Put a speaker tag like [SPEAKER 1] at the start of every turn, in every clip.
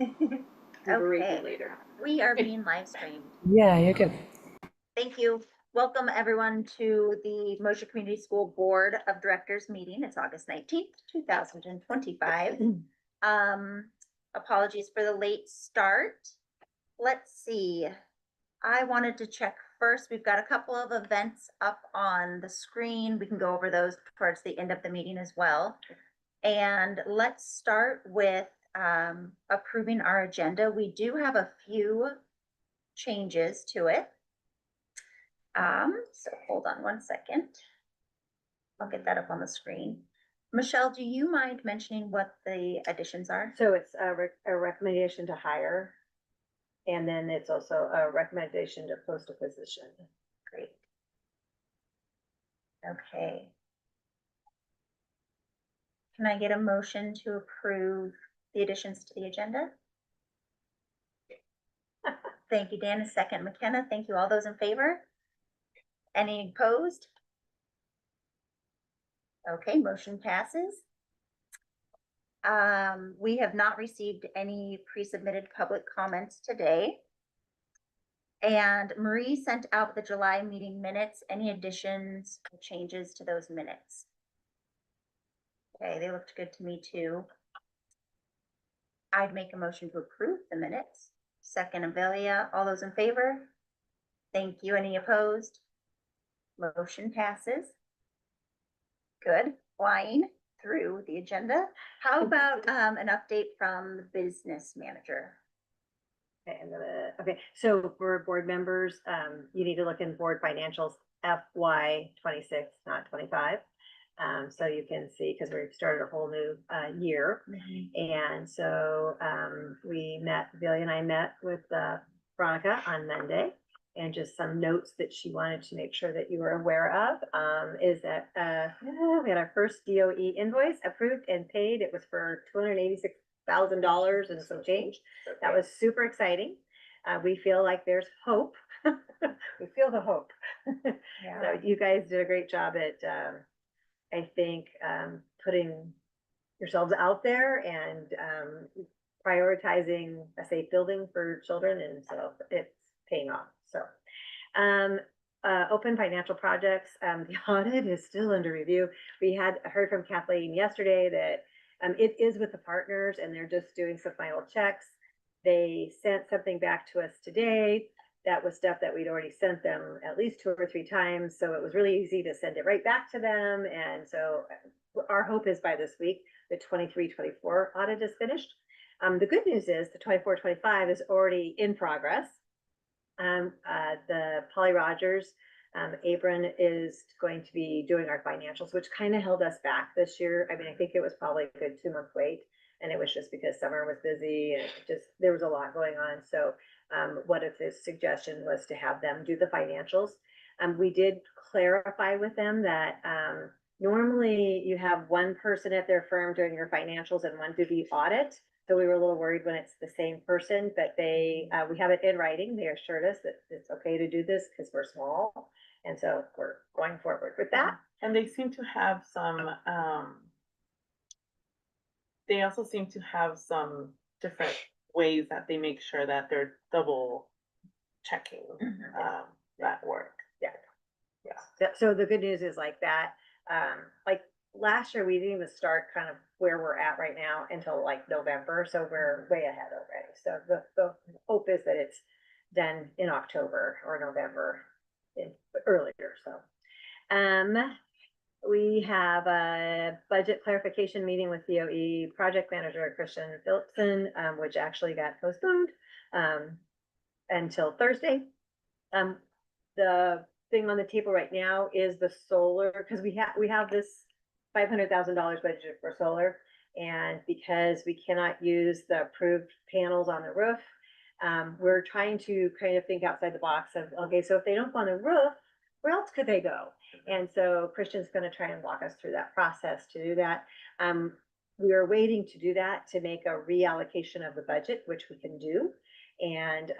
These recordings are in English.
[SPEAKER 1] Okay,
[SPEAKER 2] later.
[SPEAKER 1] we are being live streamed.
[SPEAKER 3] Yeah, you're good.
[SPEAKER 1] Thank you. Welcome everyone to the Mosher Community School Board of Directors meeting. It's August 19th, 2025. Apologies for the late start. Let's see. I wanted to check first. We've got a couple of events up on the screen. We can go over those towards the end of the meeting as well. And let's start with approving our agenda. We do have a few changes to it. So hold on one second. I'll get that up on the screen. Michelle, do you mind mentioning what the additions are?
[SPEAKER 4] So it's a recommendation to hire. And then it's also a recommendation to post a position.
[SPEAKER 1] Great. Okay. Can I get a motion to approve the additions to the agenda? Thank you, Dan. A second, McKenna. Thank you. All those in favor? Any opposed? Okay, motion passes. We have not received any pre-submitted public comments today. And Marie sent out the July meeting minutes. Any additions or changes to those minutes? Okay, they looked good to me too. I'd make a motion to approve the minutes. Second, Avelia. All those in favor? Thank you. Any opposed? Motion passes. Good. Flying through the agenda. How about an update from the business manager?
[SPEAKER 4] Okay, so for board members, you need to look in board financials FY 26, not 25. So you can see, because we've started a whole new year. And so Billy and I met with Veronica on Monday, and just some notes that she wanted to make sure that you were aware of is that we had our first DOE invoice approved and paid. It was for $286,000 and some change. That was super exciting. We feel like there's hope. We feel the hope.
[SPEAKER 1] Yeah.
[SPEAKER 4] So you guys did a great job at, I think, putting yourselves out there and prioritizing a safe building for children. And so it's paying off. So open financial projects, the audit is still under review. We had heard from Kathleen yesterday that it is with the partners and they're just doing some final checks. They sent something back to us today. That was stuff that we'd already sent them at least 2 or 3 times. So it was really easy to send it right back to them. And so our hope is by this week, the 23-24 audit is finished. The good news is the 24-25 is already in progress. The Polly Rogers, Abram is going to be doing our financials, which kind of held us back this year. I mean, I think it was probably a good 2-month wait, and it was just because summer was busy and just there was a lot going on. So what if his suggestion was to have them do the financials? We did clarify with them that normally you have one person at their firm doing your financials and one do the audit. So we were a little worried when it's the same person, but we have it in writing. They assured us that it's okay to do this because we're small. And so we're going forward with that.
[SPEAKER 2] And they seem to have some, they also seem to have some different ways that they make sure that they're double checking that work.
[SPEAKER 4] Yeah. So the good news is like that, like last year, we didn't even start kind of where we're at right now until like November. So we're way ahead already. So the hope is that it's done in October or November earlier. So we have a budget clarification meeting with DOE project manager Christian Phillipson, which actually got postponed until Thursday. The thing on the table right now is the solar, because we have this $500,000 budget for solar, and because we cannot use the approved panels on the roof, we're trying to kind of think outside the box of, okay, so if they don't go on the roof, where else could they go? And so Christian's going to try and walk us through that process to do that. We are waiting to do that to make a reallocation of the budget, which we can do. And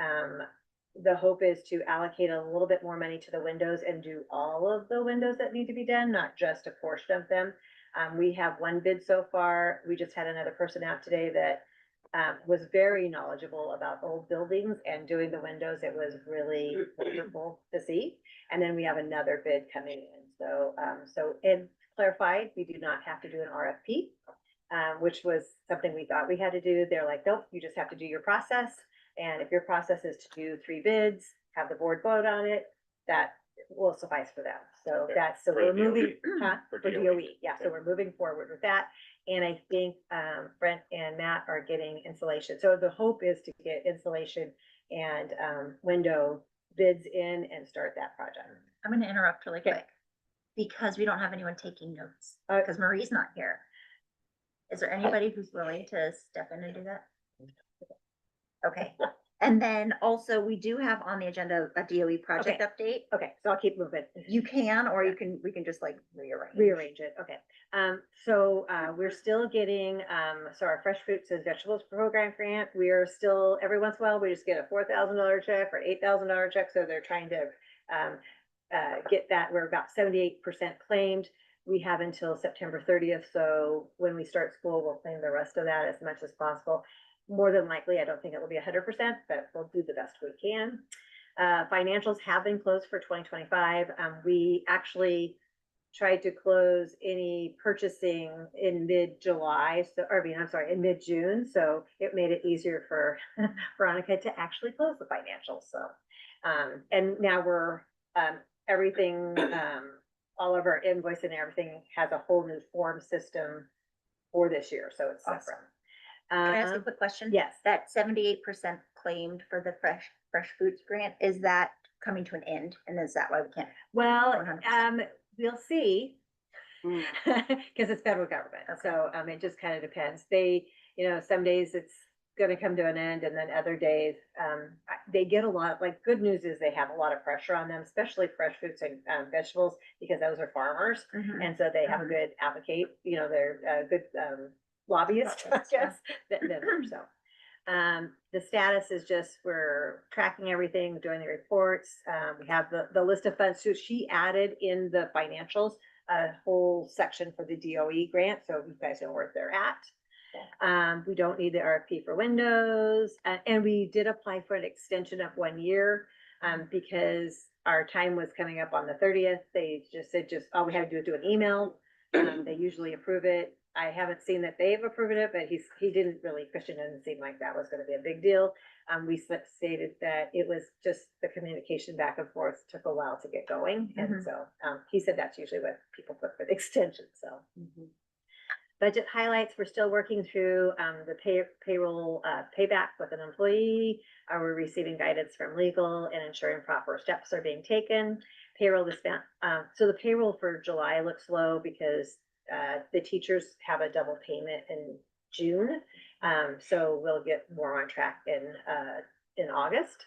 [SPEAKER 4] the hope is to allocate a little bit more money to the windows and do all of the windows that need to be done, not just a portion of them. We have one bid so far. We just had another person out today that was very knowledgeable about old buildings and doing the windows. It was really wonderful to see. And then we have another bid coming in. So, and clarified, we do not have to do an RFP, which was something we thought we had to do. They're like, nope, you just have to do your process. And if your process is to do 3 bids, have the board vote on it, that will suffice for them. So
[SPEAKER 3] Okay.
[SPEAKER 4] that's, so
[SPEAKER 3] For
[SPEAKER 4] we're
[SPEAKER 3] the DOE?
[SPEAKER 4] moving,
[SPEAKER 3] For
[SPEAKER 4] for
[SPEAKER 3] DOE.
[SPEAKER 4] DOE. Yeah, so
[SPEAKER 3] Okay.
[SPEAKER 4] we're moving forward with that. And I think, Brent and Matt are getting insulation. So the hope is to get insulation and, window bids in and start that project.
[SPEAKER 1] I'm gonna interrupt really
[SPEAKER 4] Okay.
[SPEAKER 1] quick, because we don't have anyone taking notes,
[SPEAKER 4] Uh,
[SPEAKER 1] because Marie's not here. Is there anybody who's willing to step in and do that? Okay, and then also, we do have on the agenda a DOE project update.
[SPEAKER 4] Okay, so I'll keep moving.
[SPEAKER 1] You can, or you can, we can just like
[SPEAKER 4] Rearrange it, okay. So, we're still getting, so our fresh fruits and vegetables program grant, we are still, every once in a while, we just get a $4,000 check or $8,000 check, so they're trying to, get that, we're about 78% claimed. We have until September 30th, so when we start school, we'll claim the rest of that as much as possible. More than likely, I don't think it will be 100%, but we'll do the best we can. Financials have been closed for 2025. We actually tried to close any purchasing in mid-July, so, or I mean, I'm sorry, in mid-June, so it made it easier for Veronica to actually close the financials, so. And now we're, everything, all of our invoice and everything has a whole new form system for this year, so it's
[SPEAKER 1] Awesome.
[SPEAKER 4] separate.
[SPEAKER 1] Can I ask a quick question?
[SPEAKER 4] Yes.
[SPEAKER 1] That 78% claimed for the fresh foods grant, is that coming to an end? And is that why we can't?
[SPEAKER 4] Well,
[SPEAKER 1] 100%.
[SPEAKER 4] we'll see. Cause it's federal government, so, it just kind of depends. They, some days it's gonna come to an end, and then other days, they get a lot, like, good news is they have a lot of pressure on them, especially fresh fruits and, vegetables, because those are farmers,
[SPEAKER 1] Mhm.
[SPEAKER 4] and so they have a good advocate, they're, good, lobbyists, I guess, so. The status is just, we're tracking everything, doing the reports, we have the list of funds, so she added in the financials a whole section for the DOE grant, so you guys know where they're at. We don't need the RFP for windows, and we did apply for an extension of 1 year, because our time was coming up on the 30th. They just said, all we had to do is do an email. They usually approve it. I haven't seen that they've approved it, but he didn't really, Christian didn't seem like that was gonna be a big deal. We stated that it was just the communication back and forth took a while to get going, and
[SPEAKER 1] Mhm.
[SPEAKER 4] so, he said that's usually what people put for the extension, so. Budget highlights, we're still working through, the payroll, payback with an employee. We're receiving guidance from legal and ensuring proper steps are being taken. Payroll is spent, so the payroll for July looks low because, the teachers have a double payment in June. So we'll get more on track in August.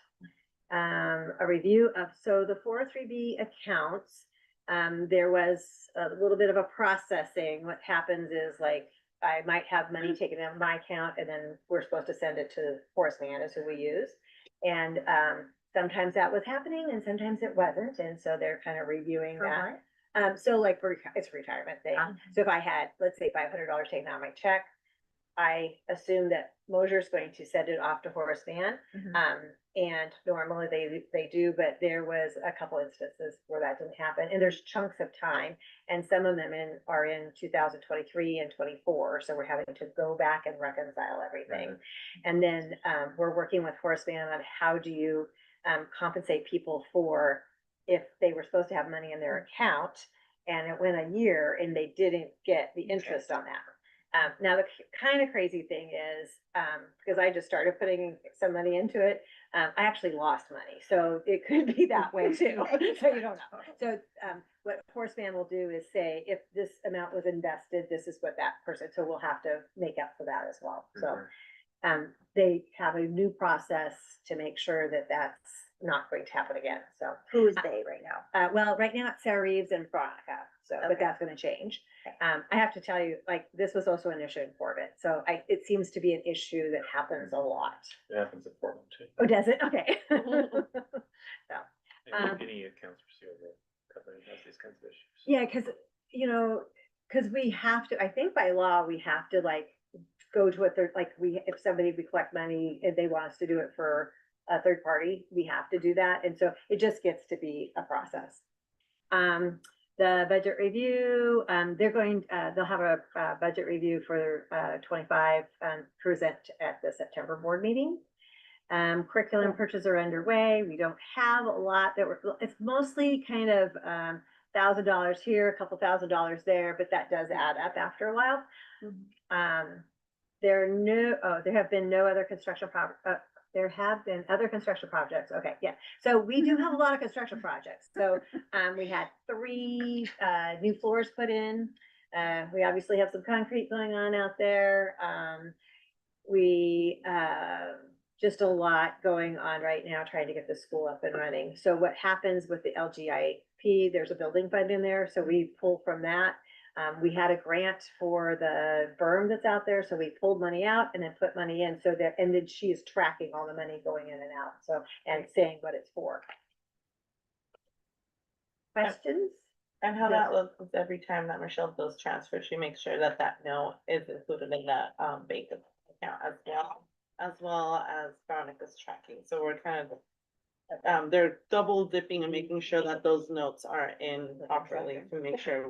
[SPEAKER 4] A review of, so the 403B accounts, there was a little bit of a processing. What happens is, like, I might have money taken out of my account, and then we're supposed to send it to Horace Mann, is who we use. And, sometimes that was happening and sometimes it wasn't, and so they're kind of reviewing
[SPEAKER 1] For
[SPEAKER 4] that.
[SPEAKER 1] what?
[SPEAKER 4] So like it's a retirement thing. So if I had, let's say, $500 taken out of my check, I assume that Mosier is going to send it off to Horace Mann.
[SPEAKER 1] Mhm.
[SPEAKER 4] And normally they do, but there was a couple instances where that didn't happen. And there's chunks of time, and some of them are in 2023 and 24. So we're having to go back and reconcile everything. And then, we're working with Horace Mann on how do you, compensate people for if they were supposed to have money in their account and it went a year and they didn't get the interest on that. Now the kind of crazy thing is, because I just started putting some money into it, I actually lost money, so it could be that way too. So you don't know. So, what Horace Mann will do is say, if this amount was invested, this is what that person, so we'll have to make up for that as well. So, they have a new process to make sure that that's not going to happen again, so.
[SPEAKER 1] Who is they right now?
[SPEAKER 4] Well, right now it's Sarah Reeves and Veronica, so, but
[SPEAKER 1] Okay.
[SPEAKER 4] that's gonna change.
[SPEAKER 1] Okay.
[SPEAKER 4] I have to tell you, like, this was also an issue in Corbett, so it seems to be an issue that happens a lot.
[SPEAKER 3] It happens at Portland too.
[SPEAKER 4] Oh, does it? Okay.
[SPEAKER 3] Any accounts receivable company has these kinds of issues.
[SPEAKER 4] Yeah, cause we have to, I think by law, we have to, like, go to a third, like if we collect money and they want us to do it for a third party, we have to do that. And so it just gets to be a process. The budget review, they'll have a budget review for 25, present at the September board meeting. Curriculum purchases are underway. We don't have a lot it's mostly kind of $1,000 here, a couple $1,000 there, but that does add up after a while. There have been no other construction there have been other construction projects. Okay, yeah. So we do have a lot of construction projects. So we had 3 new floors put in. We obviously have some concrete going on out there. We just a lot going on right now trying to get the school up and running. So what happens with the LGIP, there's a building fund in there. So we pull from that. We had a grant for the berm that's out there, so we pulled money out and then put money in and then she is tracking all the money going in and out, so, and saying what it's for. Questions?
[SPEAKER 2] And how
[SPEAKER 4] Yes.
[SPEAKER 2] that looks is every time that Michelle does transfer, she makes sure that note is included in that, bank account as well as Veronica's tracking, so we're kind of, they're double dipping and making sure that those notes are in properly to make sure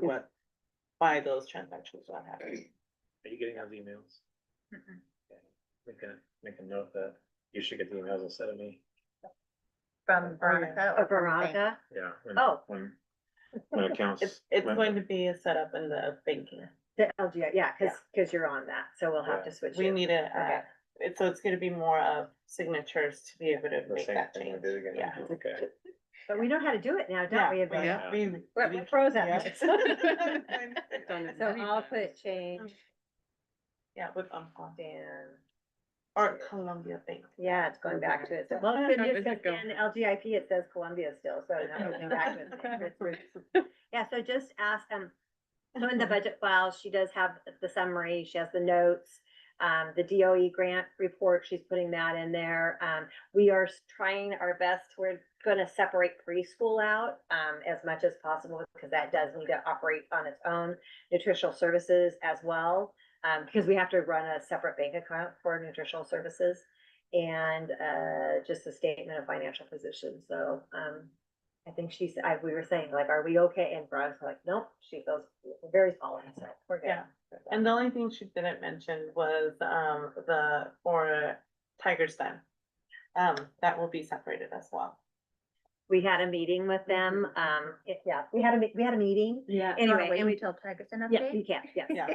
[SPEAKER 2] why those transactions are happening.
[SPEAKER 3] Are you getting those emails?
[SPEAKER 1] Mm-mm.
[SPEAKER 3] Okay. Make a note that you should get the emails instead of me.
[SPEAKER 1] From Veronica or from the bank?
[SPEAKER 4] Veronica?
[SPEAKER 3] Yeah.
[SPEAKER 4] Oh.
[SPEAKER 3] When accounts.
[SPEAKER 2] It's going to be a setup in the banking.
[SPEAKER 4] The LGI, yeah, cause you're on that, so we'll have to switch.
[SPEAKER 2] We
[SPEAKER 4] it.
[SPEAKER 2] need it,
[SPEAKER 4] Okay.
[SPEAKER 2] so it's gonna be more of signatures to be able to
[SPEAKER 3] The
[SPEAKER 2] make
[SPEAKER 3] same
[SPEAKER 2] that
[SPEAKER 3] thing I
[SPEAKER 2] change.
[SPEAKER 3] did again.
[SPEAKER 2] Yeah.
[SPEAKER 3] Okay.
[SPEAKER 4] But we know how to do it now, don't we? Amelia? We're pros at this. So I'll put change
[SPEAKER 2] Yeah, with
[SPEAKER 4] Dan.
[SPEAKER 2] or Columbia Bank.
[SPEAKER 4] Yeah, it's going back to it. So, well, good news, because in LGIP, it says Columbia still, so now it's back to it. Yeah, so just ask, so in the budget file, she does have the summary, she has the notes, the DOE grant report, she's putting that in there. We are trying our best, we're gonna separate preschool out, as much as possible, because that does need to operate on its own. Nutritional services as well, because we have to run a separate bank account for nutritional services. And, just a statement of financial position, so, I think we were saying, like, are we okay? And Veronic's like, nope, she feels very solid, so we're good.
[SPEAKER 2] Yeah. And the only thing she didn't mention was, for Tiger's Den. That will be separated as well.
[SPEAKER 4] We had a meeting with them, we had a meeting.
[SPEAKER 2] Yeah.
[SPEAKER 4] Anyway,
[SPEAKER 1] Wait
[SPEAKER 4] and
[SPEAKER 1] until Tiger's an
[SPEAKER 4] yeah,
[SPEAKER 1] update?
[SPEAKER 4] you can, yeah.
[SPEAKER 2] Yeah.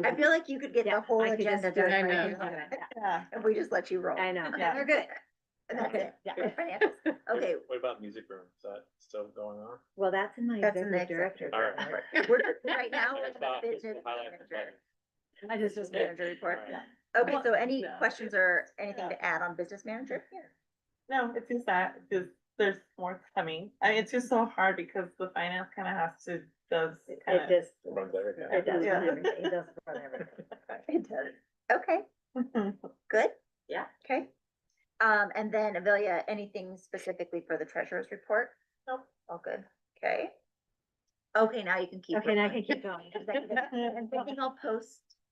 [SPEAKER 1] I feel like you could get
[SPEAKER 4] Yeah,
[SPEAKER 1] the whole
[SPEAKER 4] I could just
[SPEAKER 1] agenda
[SPEAKER 4] do it
[SPEAKER 1] done.
[SPEAKER 4] right
[SPEAKER 1] right
[SPEAKER 4] now.
[SPEAKER 1] now.
[SPEAKER 2] Yeah.
[SPEAKER 1] And we just let you roll.
[SPEAKER 4] I know,
[SPEAKER 2] Yeah.
[SPEAKER 4] they're good.
[SPEAKER 1] And that's it.
[SPEAKER 4] Yeah.
[SPEAKER 1] Good financials. Okay,
[SPEAKER 3] What about music room? Is that still going on?
[SPEAKER 4] Well, that's in my
[SPEAKER 1] that's in the
[SPEAKER 4] executive director.
[SPEAKER 3] All right.
[SPEAKER 1] we're right now, we're
[SPEAKER 3] I
[SPEAKER 1] in the
[SPEAKER 3] thought-
[SPEAKER 1] business
[SPEAKER 3] highlight the
[SPEAKER 1] manager.
[SPEAKER 3] button.
[SPEAKER 4] I just
[SPEAKER 1] Manager report.
[SPEAKER 3] All right.
[SPEAKER 1] Okay,
[SPEAKER 2] Well,
[SPEAKER 1] so any
[SPEAKER 2] yeah.
[SPEAKER 1] questions or anything to add on business manager?
[SPEAKER 2] No, it's just that, because there's more coming. I mean, it's just so hard because the finance kind of does
[SPEAKER 4] It
[SPEAKER 2] kind of.
[SPEAKER 4] just,
[SPEAKER 3] Runs everything.
[SPEAKER 4] it does
[SPEAKER 2] Yeah.
[SPEAKER 4] run everything, it does run everything.
[SPEAKER 1] It does. Okay, good.
[SPEAKER 4] Yeah.
[SPEAKER 1] Okay. And then Amelia, anything specifically for the treasurer's report?
[SPEAKER 2] Nope.
[SPEAKER 1] All good. Okay. Okay, now you can keep.
[SPEAKER 4] Okay, now I
[SPEAKER 1] going.
[SPEAKER 4] can keep going.
[SPEAKER 1] And I think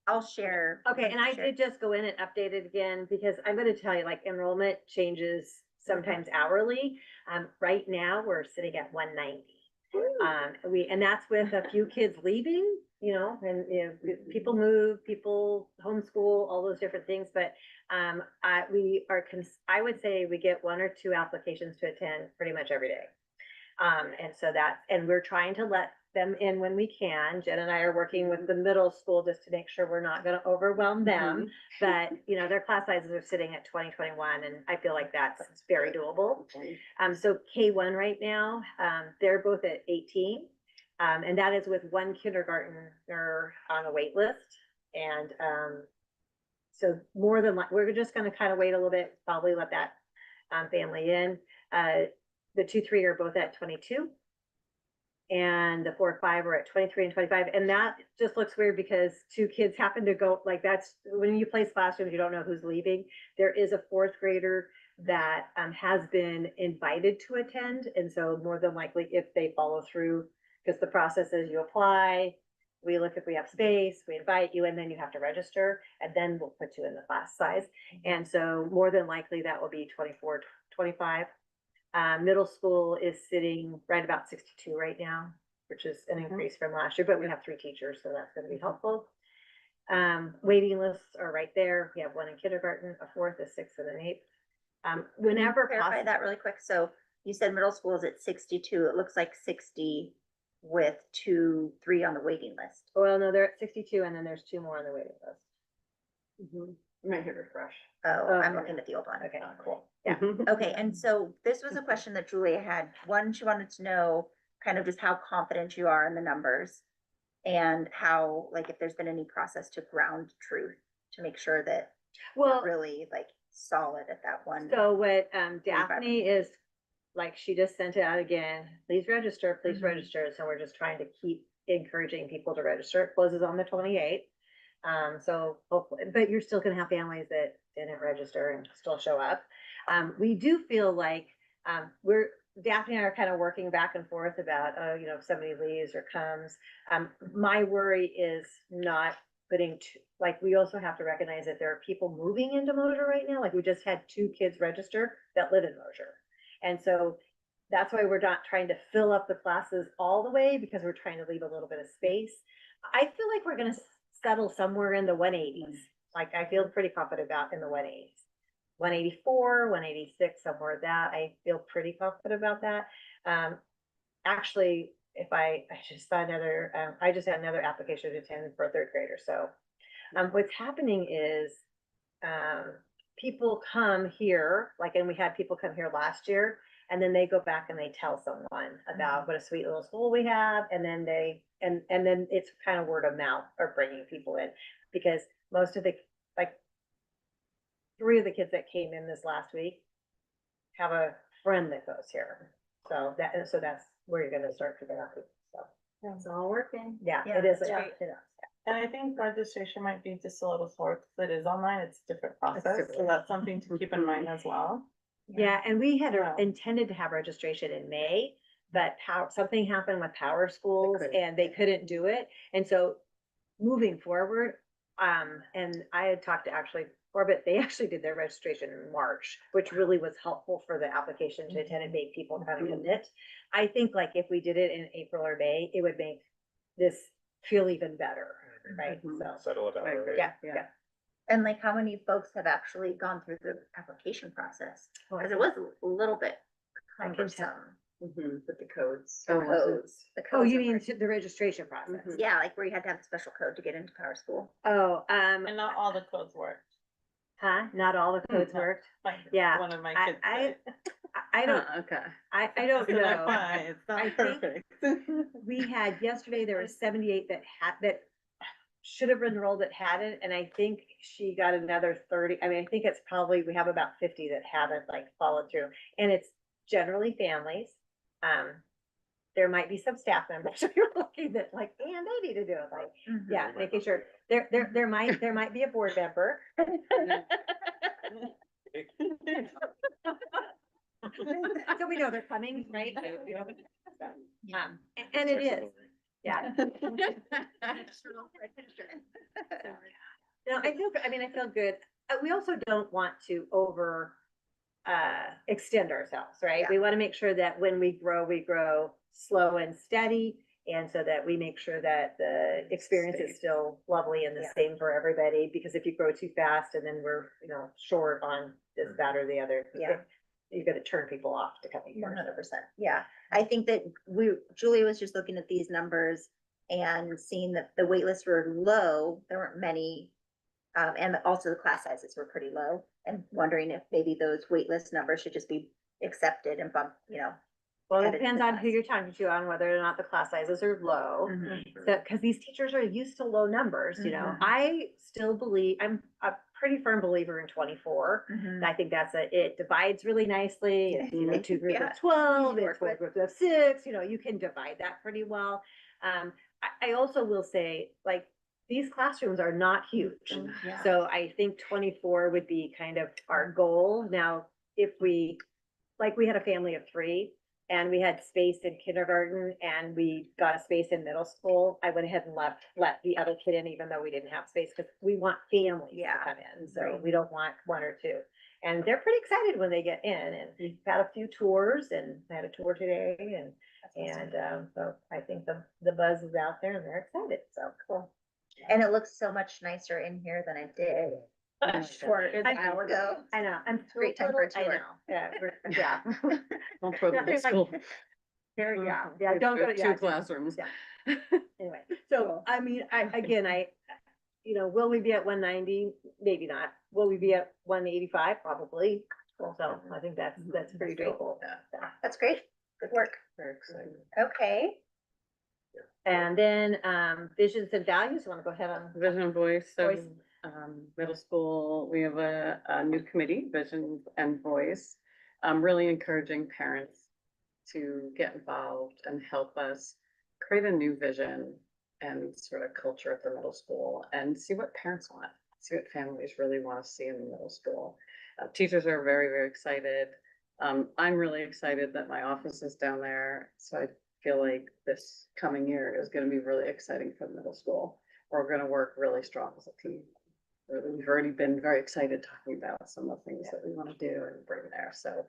[SPEAKER 1] I'll share.
[SPEAKER 4] Okay, and I did just go in and update it again, because I'm gonna tell you, like, enrollment changes sometimes hourly. Right now, we're sitting at 190. And that's with a few kids leaving, and, people move, people homeschool, all those different things, but, I would say we get 1 or 2 applications to attend pretty much every day. And so and we're trying to let them in when we can. Jen and I are working with the middle school just to make sure we're not gonna overwhelm them. But, their class sizes are sitting at 20, 21, and I feel like that's very doable. So K1 right now, they're both at 18. And that is with 1 kindergartner on a wait list. And, so more than we're just gonna kind of wait a little bit, probably let that, family in. The 2-3 are both at 22. And the 4-5 are at 23 and 25. And that just looks weird because 2 kids happen to go, like, that's when you place classrooms, you don't know who's leaving. There is a 4th grader that has been invited to attend. And so more than likely, if they follow through, because the process is you apply, we look if we have space, we invite you, and then you have to register, and then we'll put you in the class size. And so more than likely that will be 24, 25. Middle school is sitting right about 62 right now, which is an increase from last year, but we have 3 teachers, so that's gonna be helpful. Waiting lists are right there. We have 1 in kindergarten, a 4th, a 6th, and an 8th. Whenever
[SPEAKER 1] Clarify
[SPEAKER 4] possible.
[SPEAKER 1] that really quick. So you said middle school is at 62. It looks like 60 with 2, 3 on the waiting list.
[SPEAKER 4] Well, no, they're at 62, and then there's 2 more on the waiting list.
[SPEAKER 5] Might hit refresh.
[SPEAKER 1] Oh, I'm
[SPEAKER 4] Okay.
[SPEAKER 1] looking at the old one.
[SPEAKER 4] Okay.
[SPEAKER 1] Cool.
[SPEAKER 4] Yeah.
[SPEAKER 1] Okay, and so this was a question that Julia had. One, she wanted to know kind of just how confident you are in the numbers and how, like, if there's been any process to ground truth to make sure that
[SPEAKER 4] Well,
[SPEAKER 1] we're really like solid at that one.
[SPEAKER 4] so what Daphne is, like, she just sent it out again, please register, please
[SPEAKER 1] Mhm.
[SPEAKER 4] register. So we're just trying to keep encouraging people to register. It closes on the 28th. So hopefully, but you're still gonna have families that didn't register and still show up. We do feel like, Daphne and I are kind of working back and forth about, if somebody leaves or comes. My worry is not putting, like, we also have to recognize that there are people moving into Mosier right now. Like, we just had 2 kids register that live in Mosier. And so that's why we're not trying to fill up the classes all the way, because we're trying to leave a little bit of space. I feel like we're gonna settle somewhere in the 180s. Like, I feel pretty confident about in the 180s. 184, 186, somewhere that I feel pretty confident about that. Actually, if I just saw another, I just had another application to attend for a 3rd grader. So, what's happening is, people come here, like, and we had people come here last year, and then they go back and they tell someone about what a sweet little school we have, and then and then it's kind of word of mouth or bringing people in, because most of the, like, 3 of the kids that came in this last week have a friend that goes here. So that's where you're gonna start figuring out people. So,
[SPEAKER 5] It's all working.
[SPEAKER 4] yeah,
[SPEAKER 1] Yeah,
[SPEAKER 4] it is.
[SPEAKER 1] that's
[SPEAKER 4] Yeah,
[SPEAKER 1] great.
[SPEAKER 4] it is.
[SPEAKER 2] And I think registration might be just a little slower because it is online, it's a different process,
[SPEAKER 4] different.
[SPEAKER 2] so that's something to keep in mind as well.
[SPEAKER 4] Yeah, and we had
[SPEAKER 2] Wow.
[SPEAKER 4] intended to have registration in May, but something happened with power schools
[SPEAKER 5] couldn't.
[SPEAKER 4] and they couldn't do it. And so moving forward, and I had talked to actually Orbit, they actually did their registration in March, which really was helpful for the application to attend and make people kind of commit. I think, like, if we did it in April or May, it would make this feel even better, right?
[SPEAKER 5] Mhm.
[SPEAKER 4] So,
[SPEAKER 3] Settle about
[SPEAKER 5] I
[SPEAKER 3] it.
[SPEAKER 5] agree.
[SPEAKER 4] yeah,
[SPEAKER 5] Yeah.
[SPEAKER 4] yeah.
[SPEAKER 1] And like, how many folks have actually gone through the application process? Because it was a little bit
[SPEAKER 4] I can tell.
[SPEAKER 1] cumbersome.
[SPEAKER 5] With the codes.
[SPEAKER 1] The codes. The
[SPEAKER 4] Oh,
[SPEAKER 1] codes
[SPEAKER 4] you
[SPEAKER 1] are
[SPEAKER 4] mean
[SPEAKER 1] pretty-
[SPEAKER 4] the registration process?
[SPEAKER 5] Mhm.
[SPEAKER 1] Yeah, like where you had to have a special code to get into Power School.
[SPEAKER 4] Oh,
[SPEAKER 2] And not all the codes work.
[SPEAKER 4] not all the codes
[SPEAKER 2] no.
[SPEAKER 4] worked.
[SPEAKER 2] Like,
[SPEAKER 4] Yeah,
[SPEAKER 2] one of my
[SPEAKER 4] I-
[SPEAKER 2] kids
[SPEAKER 4] I-
[SPEAKER 2] said.
[SPEAKER 4] I don't,
[SPEAKER 5] Okay.
[SPEAKER 4] I don't
[SPEAKER 2] So that's
[SPEAKER 4] know.
[SPEAKER 2] why it's
[SPEAKER 4] I
[SPEAKER 2] not
[SPEAKER 4] think-
[SPEAKER 2] perfect.
[SPEAKER 4] We had, yesterday, there were 78 that should have enrolled that hadn't, and I think she got another 30. I mean, I think it's probably, we have about 50 that haven't, like, followed through, and it's generally families. There might be some staff members if you're looking that, like, and they need to do it, like, yeah, making sure, there might be a board member. So we know they're coming, right? And it is, yeah. No, I feel good. We also don't want to over extend ourselves, right?
[SPEAKER 1] Yeah.
[SPEAKER 4] We want to make sure that when we grow slow and steady. And so that we make sure that the experience is still lovely and the
[SPEAKER 1] Yeah.
[SPEAKER 4] same for everybody, because if you grow too fast and then we're, short on this, that, or the other.
[SPEAKER 1] Yeah.
[SPEAKER 4] You're gonna turn people off to coming here.
[SPEAKER 1] 100%. Yeah, I think that Julia was just looking at these numbers and seeing that the wait lists were low. There weren't many. And also the class sizes were pretty low, and wondering if maybe those wait list numbers should just be accepted and bumped,
[SPEAKER 4] Well, it
[SPEAKER 1] added to
[SPEAKER 4] depends
[SPEAKER 1] the
[SPEAKER 4] on who
[SPEAKER 1] class.
[SPEAKER 4] you're talking to on whether or not the class sizes are low.
[SPEAKER 1] Mhm.
[SPEAKER 4] So, because these teachers are used to low numbers,
[SPEAKER 1] Mhm.
[SPEAKER 4] I still believe, I'm a pretty firm believer in 24.
[SPEAKER 1] Mhm.
[SPEAKER 4] I think it divides really nicely. It's, 2 groups
[SPEAKER 1] Yeah.
[SPEAKER 4] of 12,
[SPEAKER 1] Easy to
[SPEAKER 4] it's
[SPEAKER 1] work
[SPEAKER 4] 4
[SPEAKER 1] with.
[SPEAKER 4] groups of 6, you can divide that pretty well. I also will say, like, these classrooms are not huge.
[SPEAKER 1] Yeah.
[SPEAKER 4] So I think 24 would be kind of our goal. Now, if we had a family of 3, and we had space in kindergarten and we got a space in middle school, I went ahead and let the other kid in, even though we didn't have space, because we want families to
[SPEAKER 1] Yeah.
[SPEAKER 4] come in, so
[SPEAKER 1] Right.
[SPEAKER 4] we don't want one or two. And they're pretty excited when they get in, and we've had a few tours, and I had a tour today, and, so I think the buzz is out there and they're excited, so cool.
[SPEAKER 1] And it looks so much nicer in here than it did a short
[SPEAKER 4] I know.
[SPEAKER 1] while ago.
[SPEAKER 4] I know, I'm.
[SPEAKER 1] Great time for a
[SPEAKER 4] I
[SPEAKER 1] tour.
[SPEAKER 4] know, yeah, yeah.
[SPEAKER 6] Don't throw the
[SPEAKER 4] Nothing
[SPEAKER 6] whole
[SPEAKER 4] like-
[SPEAKER 6] school.
[SPEAKER 4] There, yeah,
[SPEAKER 6] Mhm.
[SPEAKER 4] yeah, don't go,
[SPEAKER 6] With
[SPEAKER 4] yeah.
[SPEAKER 6] Two classrooms.
[SPEAKER 4] Yeah. Anyway, so, I mean, will we be at 190? Maybe not. Will we be at 185? Probably. So I think that's pretty doable.
[SPEAKER 1] That's great. Good work.
[SPEAKER 6] Very exciting.
[SPEAKER 1] Okay.
[SPEAKER 4] And then, visions and values, you wanna go ahead on?
[SPEAKER 6] Vision and Voice, so,
[SPEAKER 4] Voice.
[SPEAKER 6] middle school, we have a new committee, Vision and Voice. Really encouraging parents to get involved and help us create a new vision and sort of culture at the middle school and see what parents want, see what families really want to see in the middle school. Teachers are very, very excited. I'm really excited that my office is down there, so I feel like this coming year is gonna be really exciting for the middle school. We're gonna work really strong as a team. We've already been very excited talking about some of the things that we wanna do and bring there, so,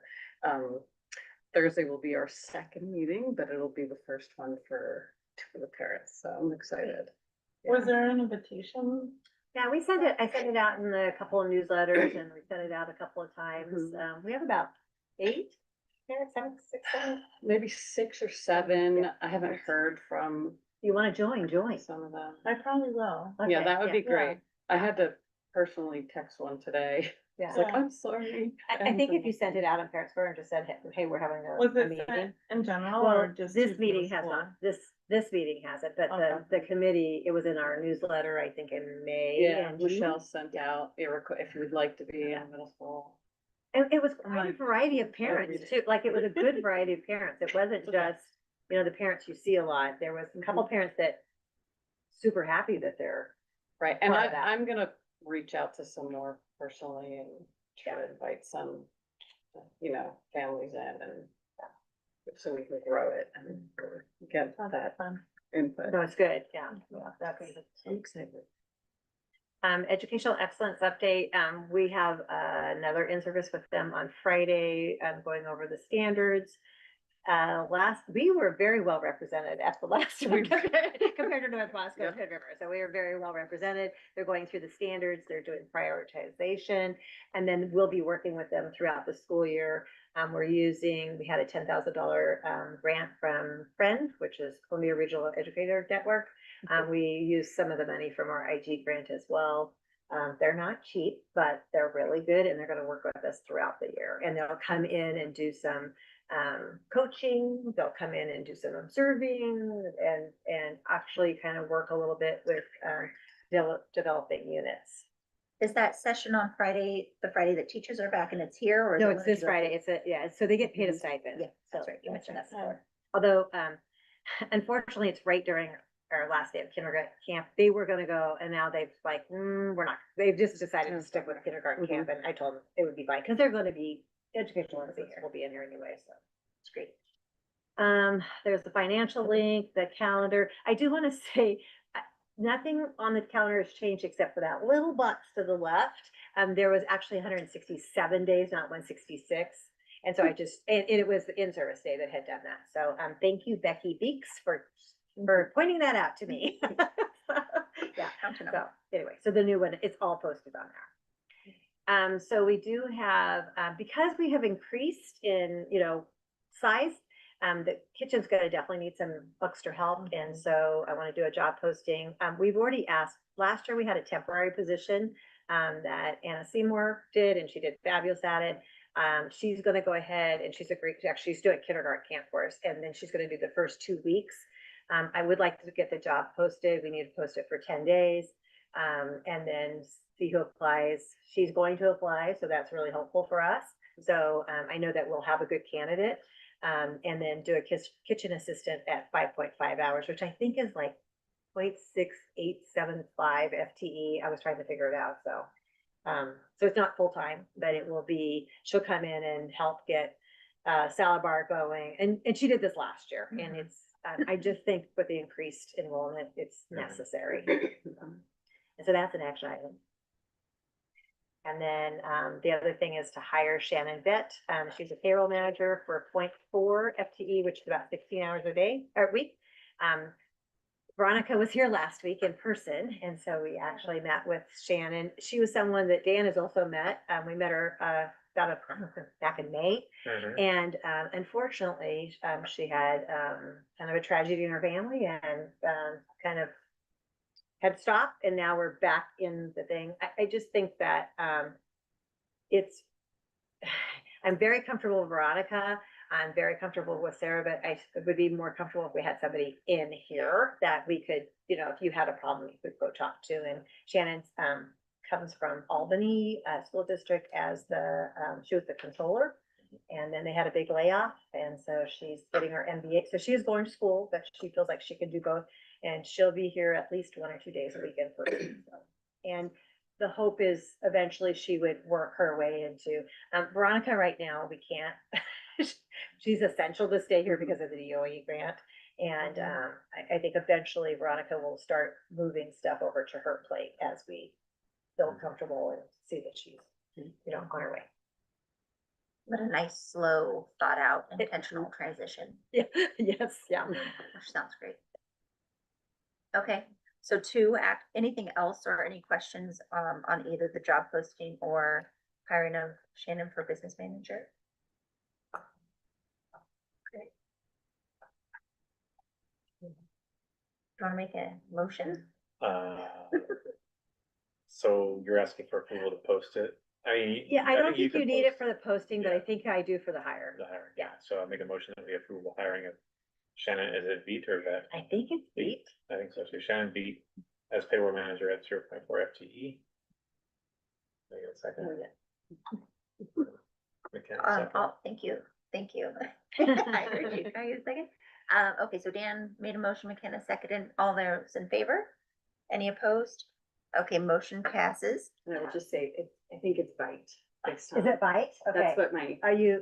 [SPEAKER 6] Thursday will be our second meeting, but it'll be the first one for the parents, so I'm excited.
[SPEAKER 2] Was there an invitation?
[SPEAKER 4] Yeah, I sent it out in a couple of newsletters and we sent it out a couple of times. We have about 8 parents, 7, 6, 7.
[SPEAKER 6] Maybe 6 or 7, I haven't heard from
[SPEAKER 4] You wanna join?
[SPEAKER 6] some of them.
[SPEAKER 2] I probably will.
[SPEAKER 6] Yeah,
[SPEAKER 4] Okay,
[SPEAKER 6] that would be
[SPEAKER 2] yeah.
[SPEAKER 6] great. I had to personally text one today.
[SPEAKER 4] Yeah.
[SPEAKER 6] It's like,
[SPEAKER 2] Yeah.
[SPEAKER 6] I'm sorry.
[SPEAKER 4] I think if you sent it out on Parents Forum and just said, hey, we're having
[SPEAKER 2] Was
[SPEAKER 4] a
[SPEAKER 2] it
[SPEAKER 4] meeting.
[SPEAKER 2] sent in general or
[SPEAKER 4] Well,
[SPEAKER 2] just?
[SPEAKER 4] this
[SPEAKER 2] to the
[SPEAKER 4] meeting has
[SPEAKER 2] school?
[SPEAKER 4] not, this meeting hasn't, but
[SPEAKER 2] Okay.
[SPEAKER 4] the committee, it was in our newsletter, I think in May.
[SPEAKER 6] Yeah,
[SPEAKER 4] and June.
[SPEAKER 6] Michelle sent out if you would like to be in middle school.
[SPEAKER 4] And it was quite a
[SPEAKER 2] Right.
[SPEAKER 4] variety of parents too, like it was a good variety of parents. It wasn't just, the parents you see a lot. There was a couple parents that super happy that they're,
[SPEAKER 6] Right, and
[SPEAKER 4] Part of that.
[SPEAKER 6] I'm gonna reach out to some more personally and try to invite some, families in and so we can grow it and get that
[SPEAKER 2] Fun.
[SPEAKER 6] input.
[SPEAKER 4] no, it's good, yeah. That's
[SPEAKER 6] I'm excited.
[SPEAKER 4] Educational excellence update, we have another in-service with them on Friday, going over the standards. We were very well represented at the last one compared to North Moscow and Hood River, so we were very well represented. They're going through the standards, they're doing prioritization, and then we'll be working with them throughout the school year. We had a $10,000 grant from Friend, which is Columbia Regional Educator Network. We used some of the money from our IG grant as well. They're not cheap, but they're really good and they're gonna work with us throughout the year. And they'll come in and do some coaching, they'll come in and do some observing and actually kind of work a little bit with developing units.
[SPEAKER 1] Is that session on Friday, the Friday that teachers are back and it's here or? is
[SPEAKER 4] No,
[SPEAKER 1] it
[SPEAKER 4] it's
[SPEAKER 1] when
[SPEAKER 4] this Friday. So they get paid a stipend.
[SPEAKER 1] Yeah,
[SPEAKER 4] So,
[SPEAKER 1] that's right. You mentioned that before.
[SPEAKER 4] Although, unfortunately, it's right during our last day of kindergarten camp. They were gonna go and now they've like, we're not, they've just decided to stick with kindergarten camp and I told them it would be fine, because they're gonna be, educational will be in here anyway, so it's great. There's the financial link, the calendar. I do wanna say, nothing on the calendar has changed except for that little box to the left. There was actually 167 days, not 166. And so and it was the in-service day that had done that. So, thank you, Becky Beeks, for pointing that out to me. Yeah, so anyway, so the new one, it's all posted on there. So we do have, because we have increased in, size, the kitchen's gonna definitely need some extra help, and so I wanna do a job posting. We've already asked, last year we had a temporary position, that Anna Seymour did, and she did fabulous at it. She's gonna go ahead and she's agreed, actually, she's doing kindergarten camp for us, and then she's gonna do the first 2 weeks. I would like to get the job posted. We need to post it for 10 days, and then see who applies. She's going to apply, so that's really helpful for us. So, I know that we'll have a good candidate. And then do a kitchen assistant at 5.5 hours, which I think is like 0.6875 FTE. I was trying to figure it out, so it's not full-time, but it will be, she'll come in and help get salad bar going, and she did this last year, and it's, I just think with the increased enrollment, it's necessary. And so that's an action item. And then, the other thing is to hire Shannon Vett. She's a payroll manager for 0.4 FTE, which is about 16 hours a day, or week. Veronica was here last week in person, and so we actually met with Shannon. She was someone that Dan has also met. We met her, back in May. And unfortunately, she had kind of a tragedy in her family and kind of had stopped, and now we're back in the thing. I just think that it's, I'm very comfortable with Veronica. I'm very comfortable with Sarah, but I would be more comfortable if we had somebody in here that we could, if you had a problem, you could go talk to. And Shannon comes from Albany School District as she was the controller. And then they had a big layoff, and so she's getting her MBA. So she is going to school, but she feels like she can do both, and she'll be here at least 1 or 2 days a week in person. So. And the hope is eventually she would work her way into, Veronica right now, we can't, she's essential to stay here because of the DOE grant. And I think eventually Veronica will start moving stuff over to her plate as we feel comfortable and see that she's, on her way.
[SPEAKER 1] What a nice, slow, thought out, intentional transition,
[SPEAKER 4] Yeah, yes, yeah.
[SPEAKER 1] which sounds great. Okay, so anything else or any questions on either the job posting or hiring of Shannon for business manager? Great. Do you want to make a motion?
[SPEAKER 3] So you're asking for approval to post it? I mean.
[SPEAKER 4] Yeah, I don't think you
[SPEAKER 3] could
[SPEAKER 4] need it
[SPEAKER 3] post
[SPEAKER 4] for the posting, but I
[SPEAKER 3] Yeah.
[SPEAKER 4] think I do for the hire.
[SPEAKER 3] The hiring, yeah, so I'll make a motion that we approve the hiring of Shannon, is it Beat or Vet?
[SPEAKER 4] I think it's
[SPEAKER 3] Beat.
[SPEAKER 4] deep.
[SPEAKER 3] I think so, so Shannon Beat as payroll manager at 0.4 FTE. Make it a second. McKenna, second.
[SPEAKER 1] Thank you. I heard you. Can I get a second? Okay, so Dan made a motion, McKenna seconded. All those in favor? Any opposed? Okay, motion passes.
[SPEAKER 5] And I will just say, I think it's Bite.
[SPEAKER 4] Is it Bite? Okay.
[SPEAKER 5] That's what my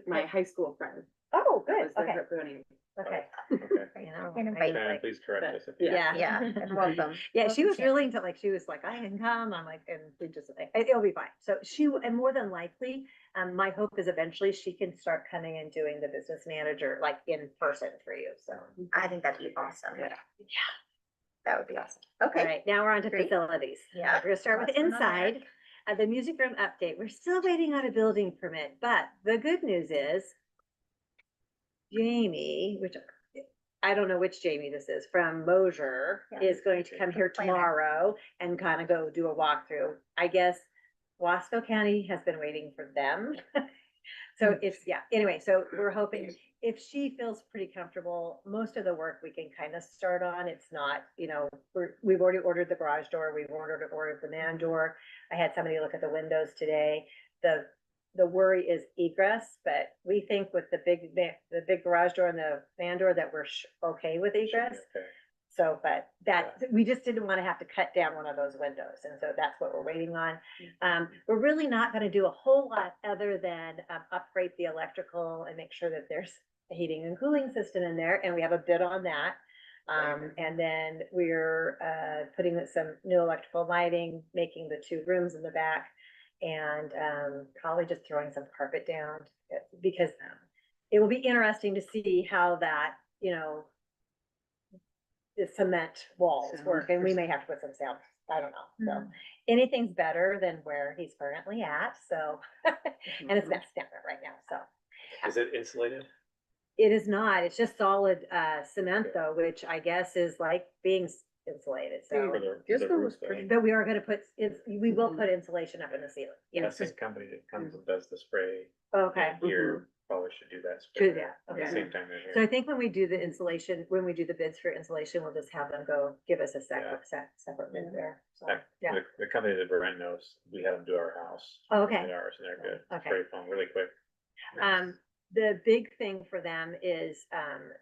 [SPEAKER 4] My
[SPEAKER 5] high school friend
[SPEAKER 4] Oh,
[SPEAKER 5] was
[SPEAKER 4] good.
[SPEAKER 5] their
[SPEAKER 4] Okay.
[SPEAKER 5] her name.
[SPEAKER 4] Okay.
[SPEAKER 3] Okay,
[SPEAKER 4] You know,
[SPEAKER 1] Can
[SPEAKER 4] I
[SPEAKER 1] invite
[SPEAKER 4] was
[SPEAKER 3] Shannon,
[SPEAKER 4] like-
[SPEAKER 3] please correct us if.
[SPEAKER 4] Yeah.
[SPEAKER 1] Yeah, and welcome.
[SPEAKER 4] Yeah, she
[SPEAKER 1] Welcome,
[SPEAKER 4] was
[SPEAKER 1] Shannon.
[SPEAKER 4] willing to she was like, I can come. I'm like, and we just, it'll be fine. So and more than likely, my hope is eventually she can start coming and doing the business manager, like in person for you. So,
[SPEAKER 1] I think that'd be awesome.
[SPEAKER 4] Yeah.
[SPEAKER 1] That would be awesome.
[SPEAKER 4] all
[SPEAKER 1] Okay,
[SPEAKER 4] right, now we're on to
[SPEAKER 1] Great.
[SPEAKER 4] facilities.
[SPEAKER 1] Yeah.
[SPEAKER 4] We're gonna start with
[SPEAKER 1] What's going on there?
[SPEAKER 4] inside. The music room update. We're still waiting on a building permit, but the good news is Jamie, which I don't know which Jamie this is, from Mosier,
[SPEAKER 1] Yeah.
[SPEAKER 4] is going to come here
[SPEAKER 1] Planner.
[SPEAKER 4] tomorrow and kind of go do a walkthrough. I guess Wasco County has been waiting for them. So it's, anyway, so we're hoping if she feels pretty comfortable, most of the work we can kind of start on. It's not, we've already ordered the garage door, we've ordered the man door. I had somebody look at the windows today. The worry is egress, but we think with the big garage door and the man door that we're okay with egress.
[SPEAKER 3] Okay.
[SPEAKER 4] So, but we just didn't want to have to cut down one of those windows, and so that's what we're waiting on. We're really not gonna do a whole lot other than upgrade the electrical and make sure that there's a heating and cooling system in there, and we have a bid on that. And then we're putting some new electrical lighting, making the 2 rooms in the back, and probably just throwing some carpet down, because it will be interesting to see how that, the cement walls work, and we may have to put some sound, I don't know, so. Anything's better than where he's currently at, so, and it's messed down right now, so.
[SPEAKER 3] Is it insulated?
[SPEAKER 4] It is not, it's just solid cement though, which I guess is like being insulated, so.
[SPEAKER 3] For the
[SPEAKER 6] Disco
[SPEAKER 3] roof,
[SPEAKER 6] was
[SPEAKER 3] though?
[SPEAKER 6] pretty-
[SPEAKER 4] But we are gonna we will put insulation up in the ceiling,
[SPEAKER 3] That
[SPEAKER 4] yes,
[SPEAKER 3] same company that comes and does the spray
[SPEAKER 4] okay.
[SPEAKER 3] here probably should do that.
[SPEAKER 4] True,
[SPEAKER 3] spray
[SPEAKER 4] yeah,
[SPEAKER 3] At the
[SPEAKER 4] okay.
[SPEAKER 3] same time they're
[SPEAKER 4] So I
[SPEAKER 3] here.
[SPEAKER 4] think when we do the insulation, when we do the bids for insulation, we'll just have them go give us a separate bid there, so,
[SPEAKER 3] That-
[SPEAKER 4] yeah.
[SPEAKER 3] The company that Brent knows, we had them do our house.
[SPEAKER 4] Oh, okay.
[SPEAKER 3] They are, and they're good.
[SPEAKER 4] Okay.
[SPEAKER 3] Spray foam really quick.
[SPEAKER 4] The big thing for them is,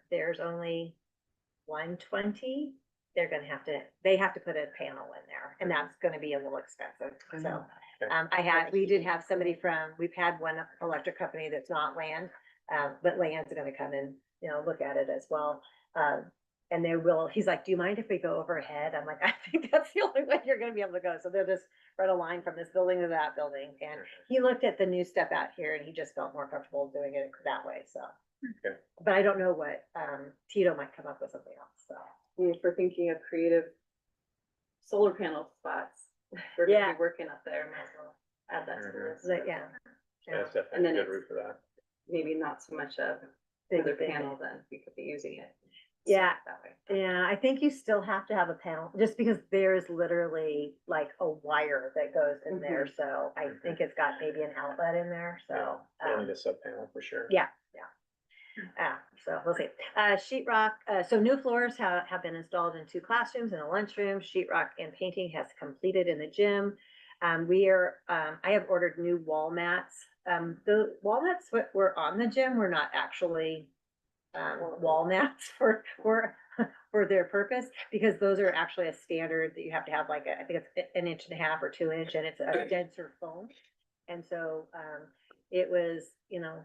[SPEAKER 4] there's only 120. They have to put a panel in there, and that's gonna be a little expensive, so.
[SPEAKER 3] Okay.
[SPEAKER 4] We've had one electric company that's not land But Leanne's gonna come and, you know, look at it as well. And he's like, do you mind if we go overhead? I'm like, I think that's the only way you're gonna be able to go. So they'll just run a line from this building to that building. And he looked at the new stuff out here and he just felt more comfortable doing it that way, so.
[SPEAKER 3] Okay.
[SPEAKER 4] But I don't know what, Tito might come up with something else, so.
[SPEAKER 6] If we're thinking of creative solar panel spots, we're gonna
[SPEAKER 4] Yeah.
[SPEAKER 6] be working up there, might as well add that to the list.
[SPEAKER 4] Like, yeah.
[SPEAKER 3] That's
[SPEAKER 6] And
[SPEAKER 3] definitely
[SPEAKER 6] then
[SPEAKER 3] a good
[SPEAKER 6] it's-
[SPEAKER 3] route for that.
[SPEAKER 6] Maybe not so much of
[SPEAKER 4] Big
[SPEAKER 6] another
[SPEAKER 4] thing.
[SPEAKER 6] panel, then we could be using it.
[SPEAKER 4] Yeah.
[SPEAKER 6] That way.
[SPEAKER 4] Yeah, I think you still have to have a panel, just because there's literally like a wire that goes in there, so I think it's got maybe an outlet in there, so.
[SPEAKER 3] They'll need a sub panel for sure.
[SPEAKER 4] Yeah, so we'll see. Sheetrock, so new floors have been installed in 2 classrooms and a lunchroom. Sheetrock and painting has completed in the gym. I have ordered new wall mats. The wall mats that were on the gym were not actually wall mats for their purpose, because those are actually a standard that you have to have like I think it's 1.5 or 2 inch, and it's a denser foam. And so, it was, you know,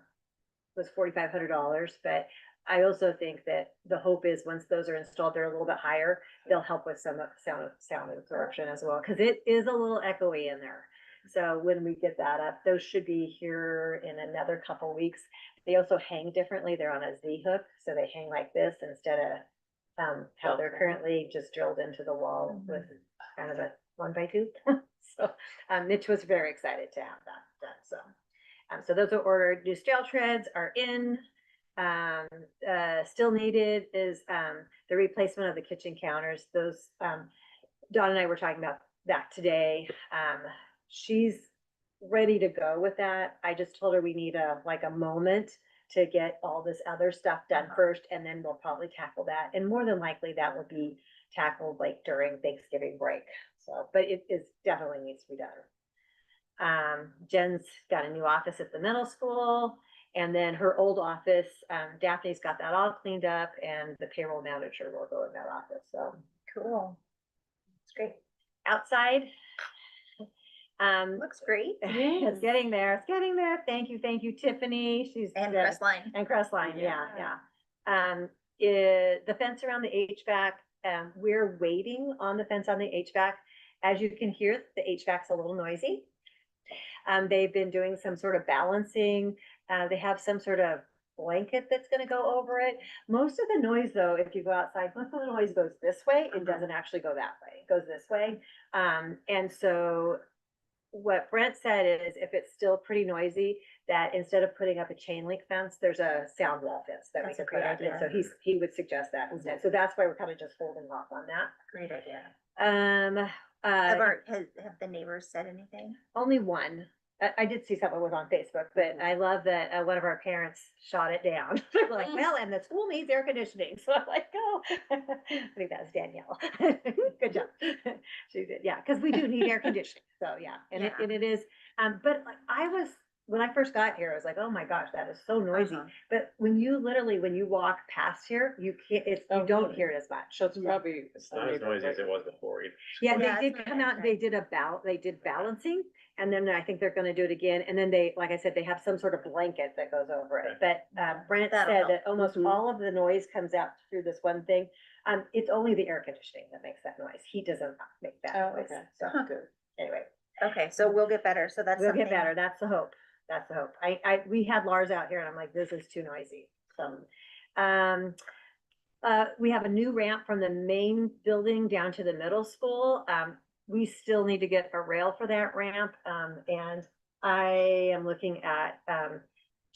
[SPEAKER 4] was $4,500, but I also think that the hope is once those are installed, they're a little bit higher, they'll help with some sound absorption as well, because it is a little echoey in there. So when we get that up, those should be here in another couple weeks. They also hang differently. They're on a Z hook, so they hang like this instead of how they're currently just drilled into the wall with kind of a 1x2. So Mitch was very excited to have that done. So those are ordered. New steel treads are in. Still needed is the replacement of the kitchen counters. Those Dawn and I were talking about that today. She's ready to go with that. I just told her we need a moment to get all this other stuff done first, and then we'll probably tackle that. And more than likely that will be tackled like during Thanksgiving break. So, but it is definitely needs to be done. Jen's got a new office at the middle school, and then her old office, Daphne's got that all cleaned up, and the payroll manager will go in that office. So
[SPEAKER 1] Cool. It's great.
[SPEAKER 4] outside,
[SPEAKER 1] Looks great.
[SPEAKER 4] it's getting there. It's getting there. Thank you, Tiffany. She's
[SPEAKER 1] And
[SPEAKER 4] good.
[SPEAKER 1] Crestline.
[SPEAKER 4] And Crestline, yeah. The fence around the HVAC, we're waiting on the fence on the HVAC. As you can hear, the HVAC's a little noisy. They've been doing some sort of balancing. They have some sort of blanket that's gonna go over it. Most of the noise though, if you go outside, most of the noise goes this way. It doesn't actually go that way. It goes this way. And so what Brent said is if it's still pretty noisy, that instead of putting up a chain link fence, there's a sound wall fence that we
[SPEAKER 1] That's a
[SPEAKER 4] could put
[SPEAKER 1] great
[SPEAKER 4] up. And so
[SPEAKER 1] idea.
[SPEAKER 4] he would suggest that instead. So that's why we're kind of just holding off on that.
[SPEAKER 1] Great idea. Have the neighbors said anything?
[SPEAKER 4] Only one. I did see something was on Facebook, but I love that one of our parents shot it down. They're like, well, and the school needs air conditioning. So I'm like, oh, I think that was Danielle. Good job. She did, yeah, because we do need air conditioning. So yeah, and
[SPEAKER 1] Yeah.
[SPEAKER 4] it is. But like when I first got here, I was like, oh my gosh, that is so noisy. But when you walk past here, you can't. You don't hear it as much.
[SPEAKER 6] So it's probably.
[SPEAKER 3] It's not as noisy as it was before either.
[SPEAKER 4] Yeah,
[SPEAKER 1] Yeah,
[SPEAKER 4] they
[SPEAKER 1] it's
[SPEAKER 4] did
[SPEAKER 1] not
[SPEAKER 4] come
[SPEAKER 1] as
[SPEAKER 4] out, they did balancing, and then I think they're gonna do it again, and then they, like I said, they have some sort of blanket that goes over it. But Brent
[SPEAKER 1] That'll
[SPEAKER 4] said
[SPEAKER 1] help.
[SPEAKER 4] that almost
[SPEAKER 6] Mhm.
[SPEAKER 4] all of the noise comes out through this one thing. It's only the air conditioning that makes that noise. Heat doesn't make that
[SPEAKER 6] Oh,
[SPEAKER 4] noise.
[SPEAKER 6] okay.
[SPEAKER 4] So,
[SPEAKER 6] Good.
[SPEAKER 4] anyway,
[SPEAKER 1] Okay, so we'll get better. So that's
[SPEAKER 4] we'll
[SPEAKER 1] something.
[SPEAKER 4] get better. That's the hope. That's the hope. We had Lars out here and I'm like, this is too noisy. So, we have a new ramp from the main building down to the middle school. We still need to get a rail for that ramp. And I am looking at,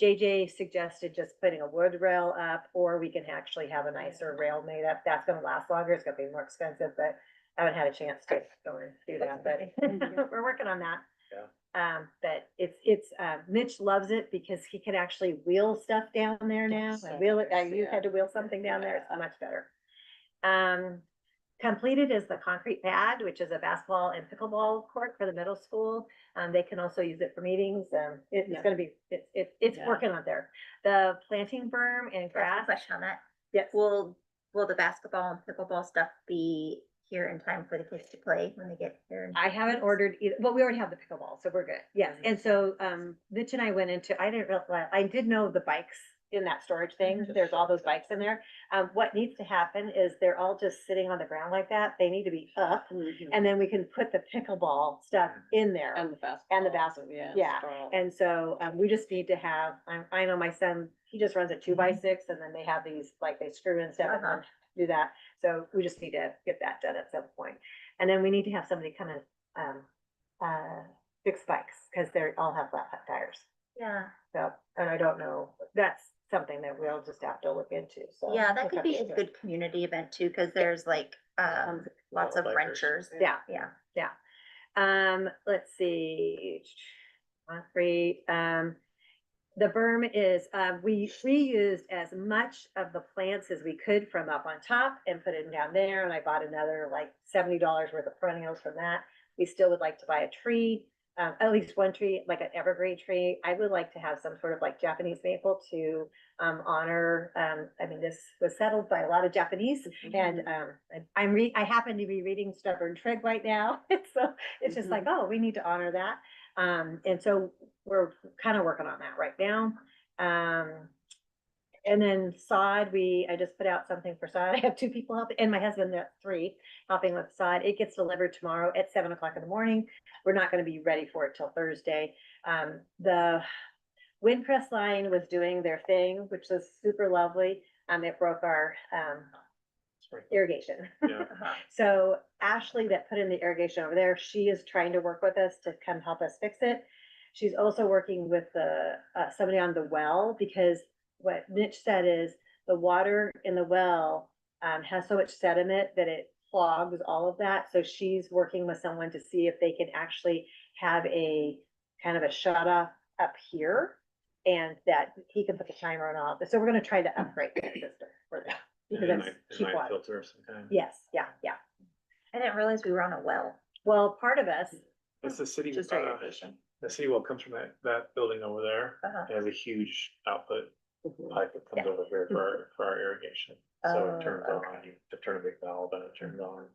[SPEAKER 4] JJ suggested just putting a wood rail up, or we can actually have a nicer rail made up. That's gonna last longer. It's gonna be more expensive, but I haven't had a chance to go and do that, but we're working on that.
[SPEAKER 3] Yeah.
[SPEAKER 4] But Mitch loves it because he can actually wheel stuff down there now.
[SPEAKER 6] So
[SPEAKER 4] And wheel it,
[SPEAKER 6] nice,
[SPEAKER 4] you
[SPEAKER 6] yeah.
[SPEAKER 4] had to wheel something down there. It's much better. Completed is the concrete pad, which is a basketball and pickleball court for the middle school. They can also use it for meetings. It's
[SPEAKER 6] Yeah.
[SPEAKER 4] gonna be, it's
[SPEAKER 6] Yeah.
[SPEAKER 4] working out there. The planting berm and
[SPEAKER 1] That's a
[SPEAKER 4] grass.
[SPEAKER 1] question on that.
[SPEAKER 4] Yes.
[SPEAKER 1] Will the basketball and pickleball stuff be here in time for the kids to play when they get here?
[SPEAKER 4] I haven't ordered either. Well, we already have the pickleball, so we're good. Yes. And so, Mitch and I went into, I didn't realize, I did know the bikes in that storage thing, there's all those bikes in there. What needs to happen is they're all just sitting on the ground like that. They need to be up. And then we can put the pickleball stuff in there.
[SPEAKER 6] And the basketball.
[SPEAKER 4] And the basketball, yeah. And so, we just need to have, I know my son, he just runs a 2x6 and then they have these, like, they screw in stuff and then do that. So we just need to get that done at some point. And then we need to have somebody come and, fix bikes, cause they all have flat tires.
[SPEAKER 1] Yeah,
[SPEAKER 4] So, and I don't know, that's something that we'll just have to look into, so.
[SPEAKER 1] yeah, that
[SPEAKER 4] we'll
[SPEAKER 1] could
[SPEAKER 4] have
[SPEAKER 1] be
[SPEAKER 4] to
[SPEAKER 1] a
[SPEAKER 4] look at-
[SPEAKER 1] good community event too, cause there's like, lots of
[SPEAKER 3] Bikers.
[SPEAKER 1] wrenchers.
[SPEAKER 4] Yeah,
[SPEAKER 1] Yeah.
[SPEAKER 4] let's see. Concrete, the berm is, we reused as much of the plants as we could from up on top and put it down there, and I bought another like $70 worth of perennials from that. We still would like to buy a tree, at least one tree, like an evergreen tree. I would like to have some sort of like Japanese maple to, honor, I mean, this was settled by a lot of Japanese, and, I happen to be reading Stubborn Trig right now, so it's just like, oh, we need to honor that. And so we're kind of working on that right now. And then sod, I just put out something for sod. I have 2 people helping, and my husband, that's 3, helping with sod. It gets delivered tomorrow at 7 o'clock in the morning. We're not gonna be ready for it till Thursday. The Windcrest line was doing their thing, which was super lovely. It broke our, irrigation.
[SPEAKER 3] Yeah.
[SPEAKER 4] So Ashley that put in the irrigation over there, she is trying to work with us to come help us fix it. She's also working with somebody on the well, because what Mitch said is the water in the well has so much sediment that it clogs all of that. So she's working with someone to see if they can actually have a kind of a shut off up here, and that he can put the timer on all. So we're gonna try to upgrade that system for that, because
[SPEAKER 3] It
[SPEAKER 4] that's
[SPEAKER 3] might
[SPEAKER 4] cheap water.
[SPEAKER 3] filter of some kind.
[SPEAKER 4] Yes, yeah.
[SPEAKER 1] I didn't realize we were on a well.
[SPEAKER 4] Well, part of us,
[SPEAKER 3] It's the city,
[SPEAKER 1] Just our irrigation.
[SPEAKER 3] the city well comes from that building over there.
[SPEAKER 1] Uh-huh.
[SPEAKER 3] It has a huge output pipe that comes
[SPEAKER 4] Yeah.
[SPEAKER 3] over here for our irrigation. So
[SPEAKER 1] Oh,
[SPEAKER 3] it turns
[SPEAKER 1] okay.
[SPEAKER 3] on, you have to turn a big valve and it turns on.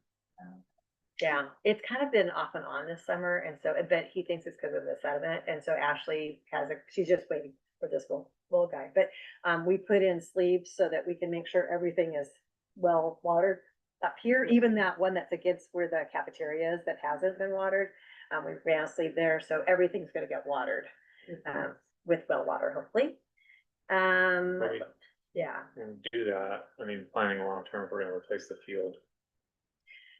[SPEAKER 4] yeah, it's kind of been off and on this summer, and so, but he thinks it's because of the sediment, and so Ashley she's just waiting for this little guy, but, we put in sleeves so that we can make sure everything is well watered up here, even that one that's against where the cafeteria is that hasn't been watered. We ran a sleeve there, so everything's gonna get watered, with well water, hopefully.
[SPEAKER 3] Maybe
[SPEAKER 4] Yeah,
[SPEAKER 3] and do that. I mean, planning long term, if we're gonna replace the field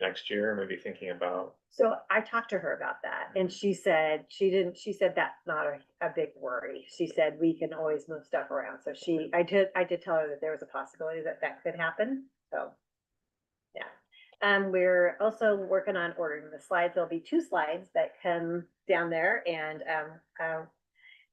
[SPEAKER 3] next year, maybe thinking about.
[SPEAKER 4] so I talked to her about that, and she said, she said that's not a big worry. She said we can always move stuff around, so I did tell her that there was a possibility that could happen, so. Yeah, we're also working on ordering the slides. There'll be 2 slides that come down there, and,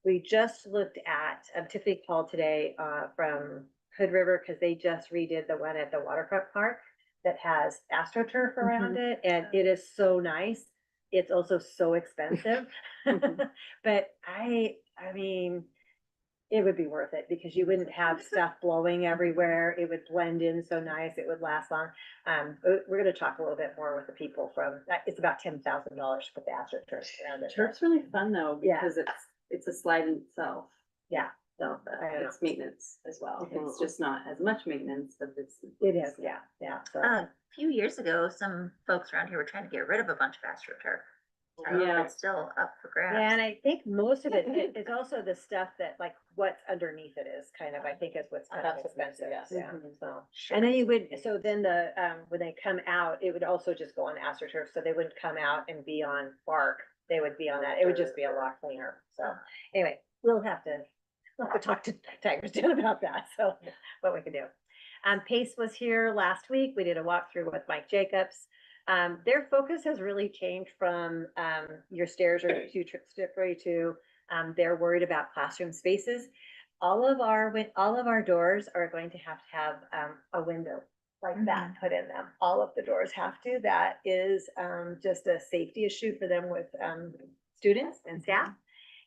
[SPEAKER 4] we just looked at, Tiffany called today, from Hood River, because they just redid the one at the waterfront park that has AstroTurf around it, and it is so nice. It's also so expensive, but I mean, it would be worth it, because you wouldn't have stuff blowing everywhere. It would blend in so nice. It would last long. We're gonna talk a little bit more with the people from, it's about $10,000 to put the AstroTurf around it.
[SPEAKER 6] Turf's really fun though,
[SPEAKER 4] Yeah.
[SPEAKER 6] because it's a slide in itself.
[SPEAKER 4] Yeah.
[SPEAKER 6] So
[SPEAKER 4] I know.
[SPEAKER 6] it's maintenance as well.
[SPEAKER 4] Mhm.
[SPEAKER 6] It's just not as much maintenance, but it's.
[SPEAKER 4] It is, yeah, so.
[SPEAKER 1] A few years ago, some folks around here were trying to get rid of a bunch of AstroTurf. I don't know if
[SPEAKER 6] Yeah.
[SPEAKER 1] it's still up for grabs.
[SPEAKER 4] Yeah, and I think most of it is also the stuff that, like, what's underneath it is kind of, I think is what's kind of
[SPEAKER 6] That's what makes it,
[SPEAKER 4] expensive,
[SPEAKER 6] yeah.
[SPEAKER 4] yeah, so.
[SPEAKER 1] Sure.
[SPEAKER 4] And then you would, so then when they come out, it would also just go on AstroTurf, so they wouldn't come out and be on bark. They would be on that, it would just be a lot cleaner, so, anyway, we'll have to talk to Tigers Den about that, so, what we can do. Pace was here last week, we did a walkthrough with Mike Jacobs. Their focus has really changed from, your stairs are too slippery to, they're worried about classroom spaces. All of our doors are going to have a window like that put in them. All of the doors have to. That is, just a safety issue for them with, students and staff.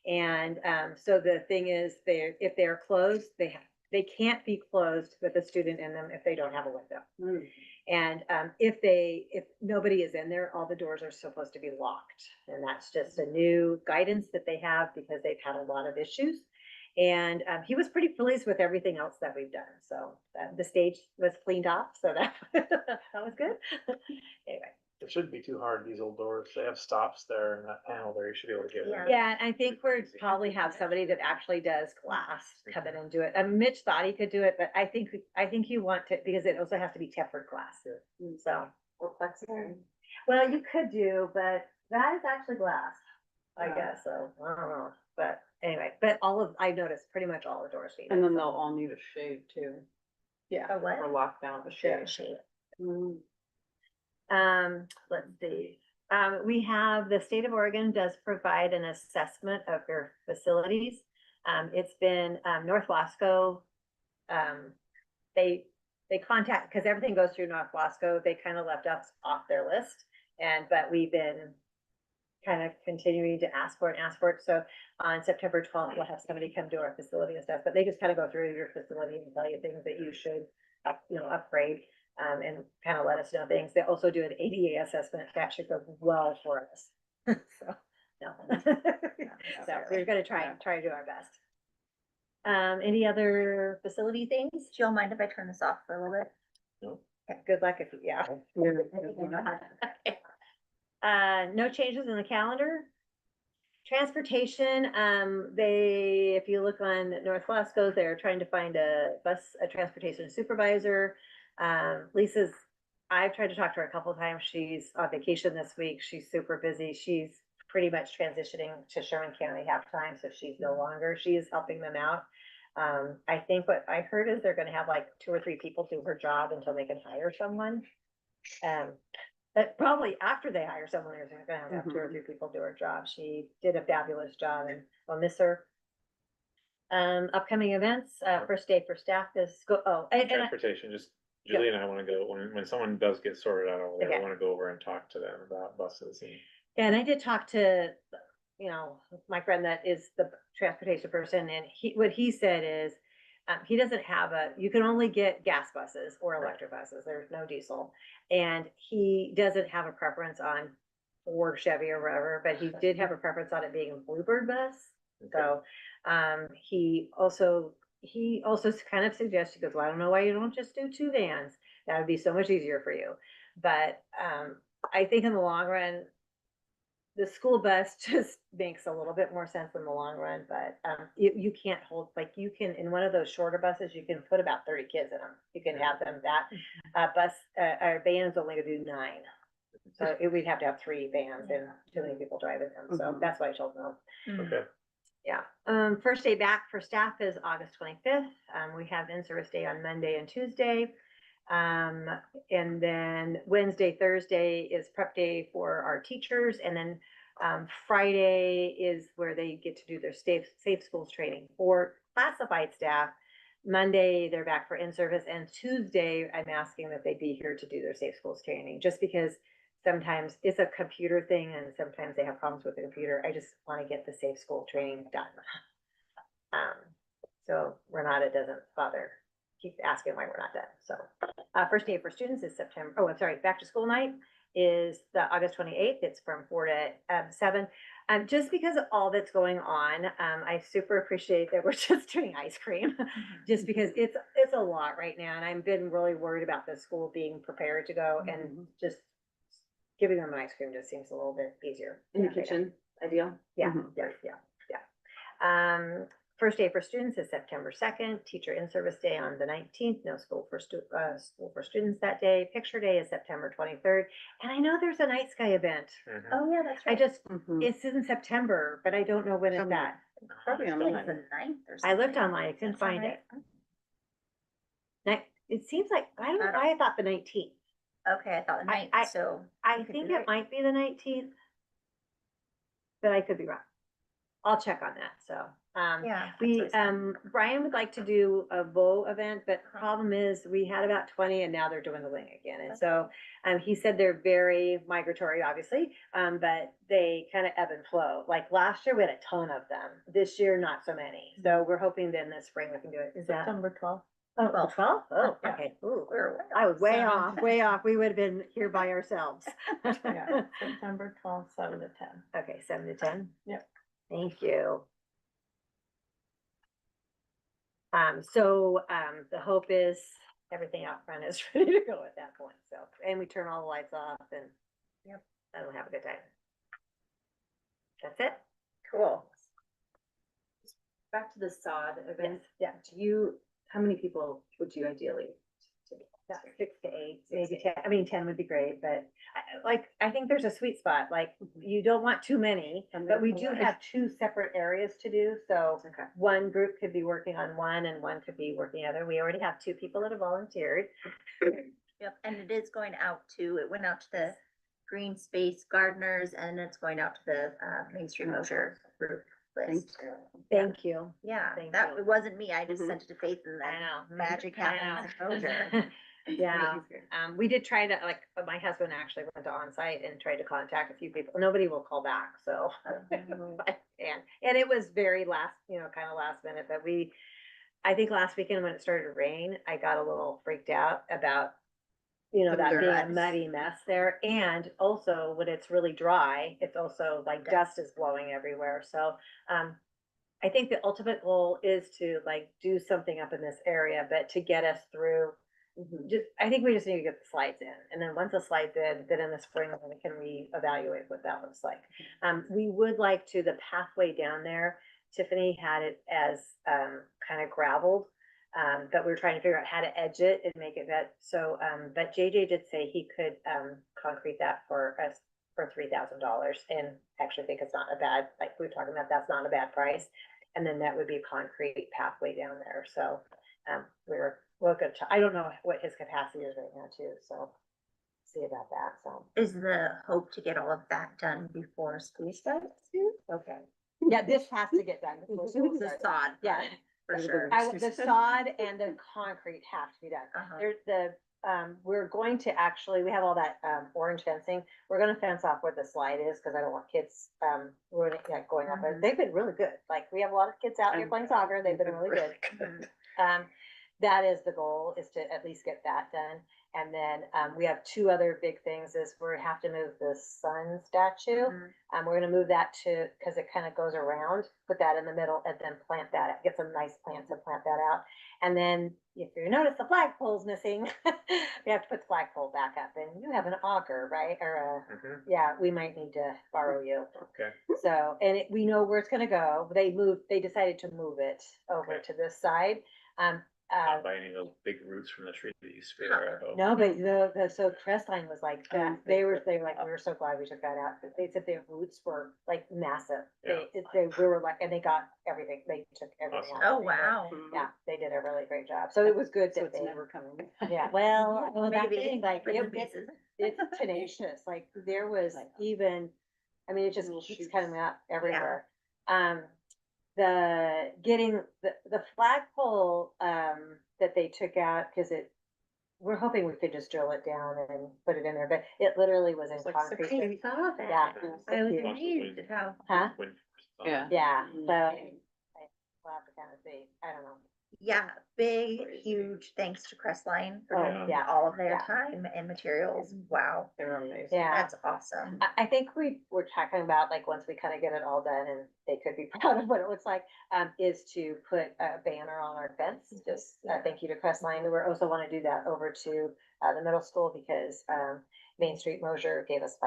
[SPEAKER 4] And, so the thing is, if they're closed, they can't be closed with a student in them if they don't have a window. And, if nobody is in there, all the doors are supposed to be locked. And that's just a new guidance that they have, because they've had a lot of issues. And, he was pretty pleased with everything else that we've done, so, the stage was cleaned off, so that, that was good. Anyway,
[SPEAKER 3] It shouldn't be too hard, these old doors, they have stops there and that panel there, you should be able to get
[SPEAKER 1] Yeah.
[SPEAKER 3] in.
[SPEAKER 4] yeah, and I think we're probably have somebody that actually does glass come in and do it. And Mitch thought he could do it, but I think you want to, because it also has to be tempered glass. So,
[SPEAKER 2] Or plexiglass.
[SPEAKER 4] well, you could do, but that is actually glass, I
[SPEAKER 2] Yeah.
[SPEAKER 4] guess, so, I don't know. But anyway, but I noticed pretty much all the doors need it.
[SPEAKER 6] And then they'll all need a shade too.
[SPEAKER 4] Yeah.
[SPEAKER 1] A what?
[SPEAKER 6] For lockdown, a
[SPEAKER 4] Yeah.
[SPEAKER 6] shade.
[SPEAKER 4] Let's see. We have, the state of Oregon does provide an assessment of your facilities. It's been, North Wasco. They contact, because everything goes through North Wasco, they kind of left us off their list. But we've been kind of continuing to ask for it. So on September 12th, we'll have somebody come to our facility and stuff, but they just kind of go through your facility and tell you things that you should, upgrade. And kind of let us know things. They also do an ADA assessment. That should go well for us. So, no. So we're gonna try to do our best. Any other facility things?
[SPEAKER 1] Jill, mind if I turn this off for a little bit?
[SPEAKER 4] Good luck if, yeah. No changes in the calendar. Transportation, if you look on North Wasco, they're trying to find a transportation supervisor. I've tried to talk to her a couple of times. She's on vacation this week. She's super busy. She's pretty much transitioning to Sherman County half-time, so she's no longer, she is helping them out. I think what I heard is they're gonna have like 2 or 3 people do her job until they can hire someone. But probably after they hire someone, they're gonna have 2 or 3 people do her job. She did a fabulous job and we'll miss her. Upcoming events, first day for staff is and
[SPEAKER 3] Transportation, just Julie and I wanna go, when someone does get sorted out over there, I
[SPEAKER 4] Okay.
[SPEAKER 3] wanna go over and talk to them about buses
[SPEAKER 4] And I did talk to, my friend that is the transportation person, and what he said is, he doesn't have you can only get gas buses or electric buses, there's no diesel. And he doesn't have a preference on Ford, Chevy or whatever, but he did have a preference on it being a Bluebird bus. So, he also kind of suggests, he goes, well, I don't know why you don't just do 2 vans. That would be so much easier for you. But, I think in the long run, the school bus just makes a little bit more sense in the long run, but, you can't hold, like, you can, in one of those shorter buses, you can put about 30 kids in them. You can have them our vans only to do 9. So we'd have to have 3 vans and too many people driving them, so
[SPEAKER 6] Mhm.
[SPEAKER 4] that's why I told them.
[SPEAKER 3] Okay,
[SPEAKER 4] Yeah, first day back for staff is August 25th. We have in-service day on Monday and Tuesday. And then Wednesday, Thursday is prep day for our teachers. And then, Friday is where they get to do their safe schools training for classified staff. Monday, they're back for in-service, and Tuesday, I'm asking that they be here to do their safe schools training, just because sometimes it's a computer thing and sometimes they have problems with the computer. I just want to get the safe school training done. So it doesn't bother, keep asking why we're not done. So, first day for students is back to school night is the August 28th. It's from 4 to 7. Just because of all that's going on, I super appreciate that we're just doing ice cream, just because it's a lot right now. And I've been really worried about the school being prepared to go, and just giving them ice cream just seems a little bit easier.
[SPEAKER 5] In the kitchen, ideal.
[SPEAKER 4] Yeah,
[SPEAKER 6] Mhm.
[SPEAKER 4] yeah. First day for students is September 2nd, teacher in-service day on the 19th, no school for students that day. Picture day is September 23rd. And I know there's a night sky event.
[SPEAKER 3] Mhm.
[SPEAKER 1] Oh, yeah, that's
[SPEAKER 4] I
[SPEAKER 1] right.
[SPEAKER 4] just,
[SPEAKER 6] Mhm.
[SPEAKER 4] it's in September, but I don't know when it's
[SPEAKER 6] Somewhere.
[SPEAKER 4] at.
[SPEAKER 6] Probably
[SPEAKER 1] I
[SPEAKER 6] on
[SPEAKER 1] think
[SPEAKER 6] the
[SPEAKER 1] it's the 9th or
[SPEAKER 4] I
[SPEAKER 1] something.
[SPEAKER 4] looked online, I couldn't
[SPEAKER 1] Does that sound
[SPEAKER 4] find it.
[SPEAKER 1] right?
[SPEAKER 4] It seems like, I don't know why I thought the 19th.
[SPEAKER 1] Okay, I thought the
[SPEAKER 4] I-
[SPEAKER 1] 9th, so.
[SPEAKER 4] I
[SPEAKER 1] You could
[SPEAKER 4] think
[SPEAKER 1] be
[SPEAKER 4] it
[SPEAKER 1] right.
[SPEAKER 4] might be the 19th. But I could be wrong. I'll check on that, so.
[SPEAKER 1] Yeah. that's what I said.
[SPEAKER 4] Brian would like to do a bow event, but the problem is we had about 20 and now they're dwindling again. And so, he said they're very migratory, obviously, but they kind of ebb and flow. Like last year, we had a ton of them. This year, not so many. So we're hoping then this spring we can do it. Is that?
[SPEAKER 2] September 12th.
[SPEAKER 4] Oh,
[SPEAKER 1] Well,
[SPEAKER 4] 12? Oh,
[SPEAKER 2] yeah.
[SPEAKER 4] okay. Ooh,
[SPEAKER 1] We're
[SPEAKER 4] I was way off,
[SPEAKER 2] 7.
[SPEAKER 4] way off. We would have been here by ourselves.
[SPEAKER 2] Yeah, September 12th, 7 to 10.
[SPEAKER 4] Okay, 7 to 10?
[SPEAKER 2] Yep.
[SPEAKER 4] Thank you. The hope is everything out front is ready to go at that point, so, and we turn all the lights off and,
[SPEAKER 1] Yep.
[SPEAKER 4] and we'll have a good time. That's it.
[SPEAKER 1] Cool.
[SPEAKER 5] Back to the sod event.
[SPEAKER 4] Yeah.
[SPEAKER 5] How many people would you ideally?
[SPEAKER 4] About 6 to 8, maybe 10. I mean, 10 would be great, but I think there's a sweet spot. Like, you don't want too many, but we do have 2 separate areas to do. So
[SPEAKER 5] Okay.
[SPEAKER 4] one group could be working on one and one could be working other. We already have 2 people that have volunteered.
[SPEAKER 1] Yep, and it is going out to, it went out to the green space gardeners and it's going out to the Main Street Mosier group list.
[SPEAKER 4] Thank you.
[SPEAKER 1] Yeah,
[SPEAKER 4] Thank
[SPEAKER 1] that,
[SPEAKER 4] you.
[SPEAKER 1] it wasn't me. I just
[SPEAKER 5] Mhm.
[SPEAKER 1] sent it to Faith and
[SPEAKER 4] I
[SPEAKER 1] then
[SPEAKER 4] know.
[SPEAKER 1] magic
[SPEAKER 4] I
[SPEAKER 1] happens in
[SPEAKER 4] know.
[SPEAKER 1] Mosier.
[SPEAKER 4] Yeah, we did try to, like, my husband actually went to on-site and tried to contact a few people. Nobody will call back, so. And it was very last, kind of last minute, but I think last weekend when it started to rain, I got a little freaked out about,
[SPEAKER 1] The
[SPEAKER 4] that being a
[SPEAKER 1] dirt.
[SPEAKER 4] muddy mess there. And also when it's really dry, it's also like dust is blowing everywhere. So, I think the ultimate goal is to like do something up in this area, but to get us through, I think we just need to get the slides in. And then once the slides in, then in the spring, then we can reevaluate what that looks like. We would like to, the pathway down there, Tiffany had it as, kind of gravelled. But we were trying to figure out how to edge it and make it that, so, but JJ did say he could, concrete that for us for $3,000 and actually think it's not a bad, like we were talking about, that's not a bad price. And then that would be a concrete pathway down there, so, we're good to, I don't know what his capacity is right now too, so see about that, so.
[SPEAKER 1] Is the hope to get all of that done before school starts?
[SPEAKER 4] Okay. Yeah, this has to get done. before school
[SPEAKER 1] The
[SPEAKER 4] starts.
[SPEAKER 1] sod.
[SPEAKER 4] Yeah.
[SPEAKER 1] For sure.
[SPEAKER 4] The sod and the concrete have to be done.
[SPEAKER 1] Uh-huh.
[SPEAKER 4] We're going to actually, we have all that, orange fencing. We're gonna fence off where the slide is, cause I don't want kids, ruining, going up.
[SPEAKER 1] Mhm.
[SPEAKER 4] They've been really good. Like, we have a lot of kids out here playing soccer. They've been really good.
[SPEAKER 1] Mhm.
[SPEAKER 4] That is the goal, is to at least get that done. And then, we have 2 other big things is we have to move the sun statue.
[SPEAKER 1] Mhm.
[SPEAKER 4] We're gonna move that to, cause it kind of goes around, put that in the middle and then plant that, get some nice plants and plant that out. And then if you notice the flagpole's missing, we have to put the flagpole back up and you have an auger, right? Or
[SPEAKER 3] Mhm.
[SPEAKER 4] yeah, we might need to borrow you.
[SPEAKER 3] Okay,
[SPEAKER 4] So, and we know where it's gonna go. They decided to move it over
[SPEAKER 3] Okay.
[SPEAKER 4] to this side.
[SPEAKER 3] not by any of those big roots from the tree that used to be there, I hope.
[SPEAKER 4] No, but so Crestline was like that. They were like, we were so glad we took that out. They said their roots were like massive.
[SPEAKER 3] Yeah.
[SPEAKER 4] We were like, and they got everything. They took everything
[SPEAKER 3] Awesome.
[SPEAKER 4] out.
[SPEAKER 1] Oh, wow.
[SPEAKER 4] Yeah, they did a really great job. So it was good
[SPEAKER 6] So
[SPEAKER 4] that
[SPEAKER 6] it's
[SPEAKER 4] they,
[SPEAKER 6] never coming.
[SPEAKER 4] yeah, well, that
[SPEAKER 1] Maybe.
[SPEAKER 4] thing, like,
[SPEAKER 1] Bits and
[SPEAKER 4] it,
[SPEAKER 1] pieces.
[SPEAKER 4] it's tenacious. Like, there was even, I mean, it just
[SPEAKER 6] Little
[SPEAKER 4] keeps
[SPEAKER 6] shoots.
[SPEAKER 4] coming out everywhere. Getting the flagpole, that they took out, cause we're hoping we could just drill it down and put it in there, but it literally was in
[SPEAKER 6] It's like
[SPEAKER 4] concrete.
[SPEAKER 6] 60
[SPEAKER 1] I saw that.
[SPEAKER 4] Yeah.
[SPEAKER 1] I was
[SPEAKER 3] Bunch of
[SPEAKER 1] amazed
[SPEAKER 3] wind-
[SPEAKER 1] at how.
[SPEAKER 4] Huh?
[SPEAKER 3] wind-
[SPEAKER 6] Yeah.
[SPEAKER 4] Yeah, so
[SPEAKER 6] Mhm.
[SPEAKER 4] we'll have to kind of see. I don't know.
[SPEAKER 1] Yeah, big, huge thanks to Crestline for
[SPEAKER 4] Oh,
[SPEAKER 1] doing
[SPEAKER 4] yeah.
[SPEAKER 1] all of their
[SPEAKER 4] Yeah.
[SPEAKER 1] time and materials. Wow,
[SPEAKER 6] They're amazing.
[SPEAKER 4] Yeah.
[SPEAKER 1] that's awesome.
[SPEAKER 4] I think we were talking about, like, once we kind of get it all done and they could be proud of what it looks like, is to put a banner on our fence, just, thank you to Crestline. We also want to do that over to, the middle school because, Main Street Mosier gave us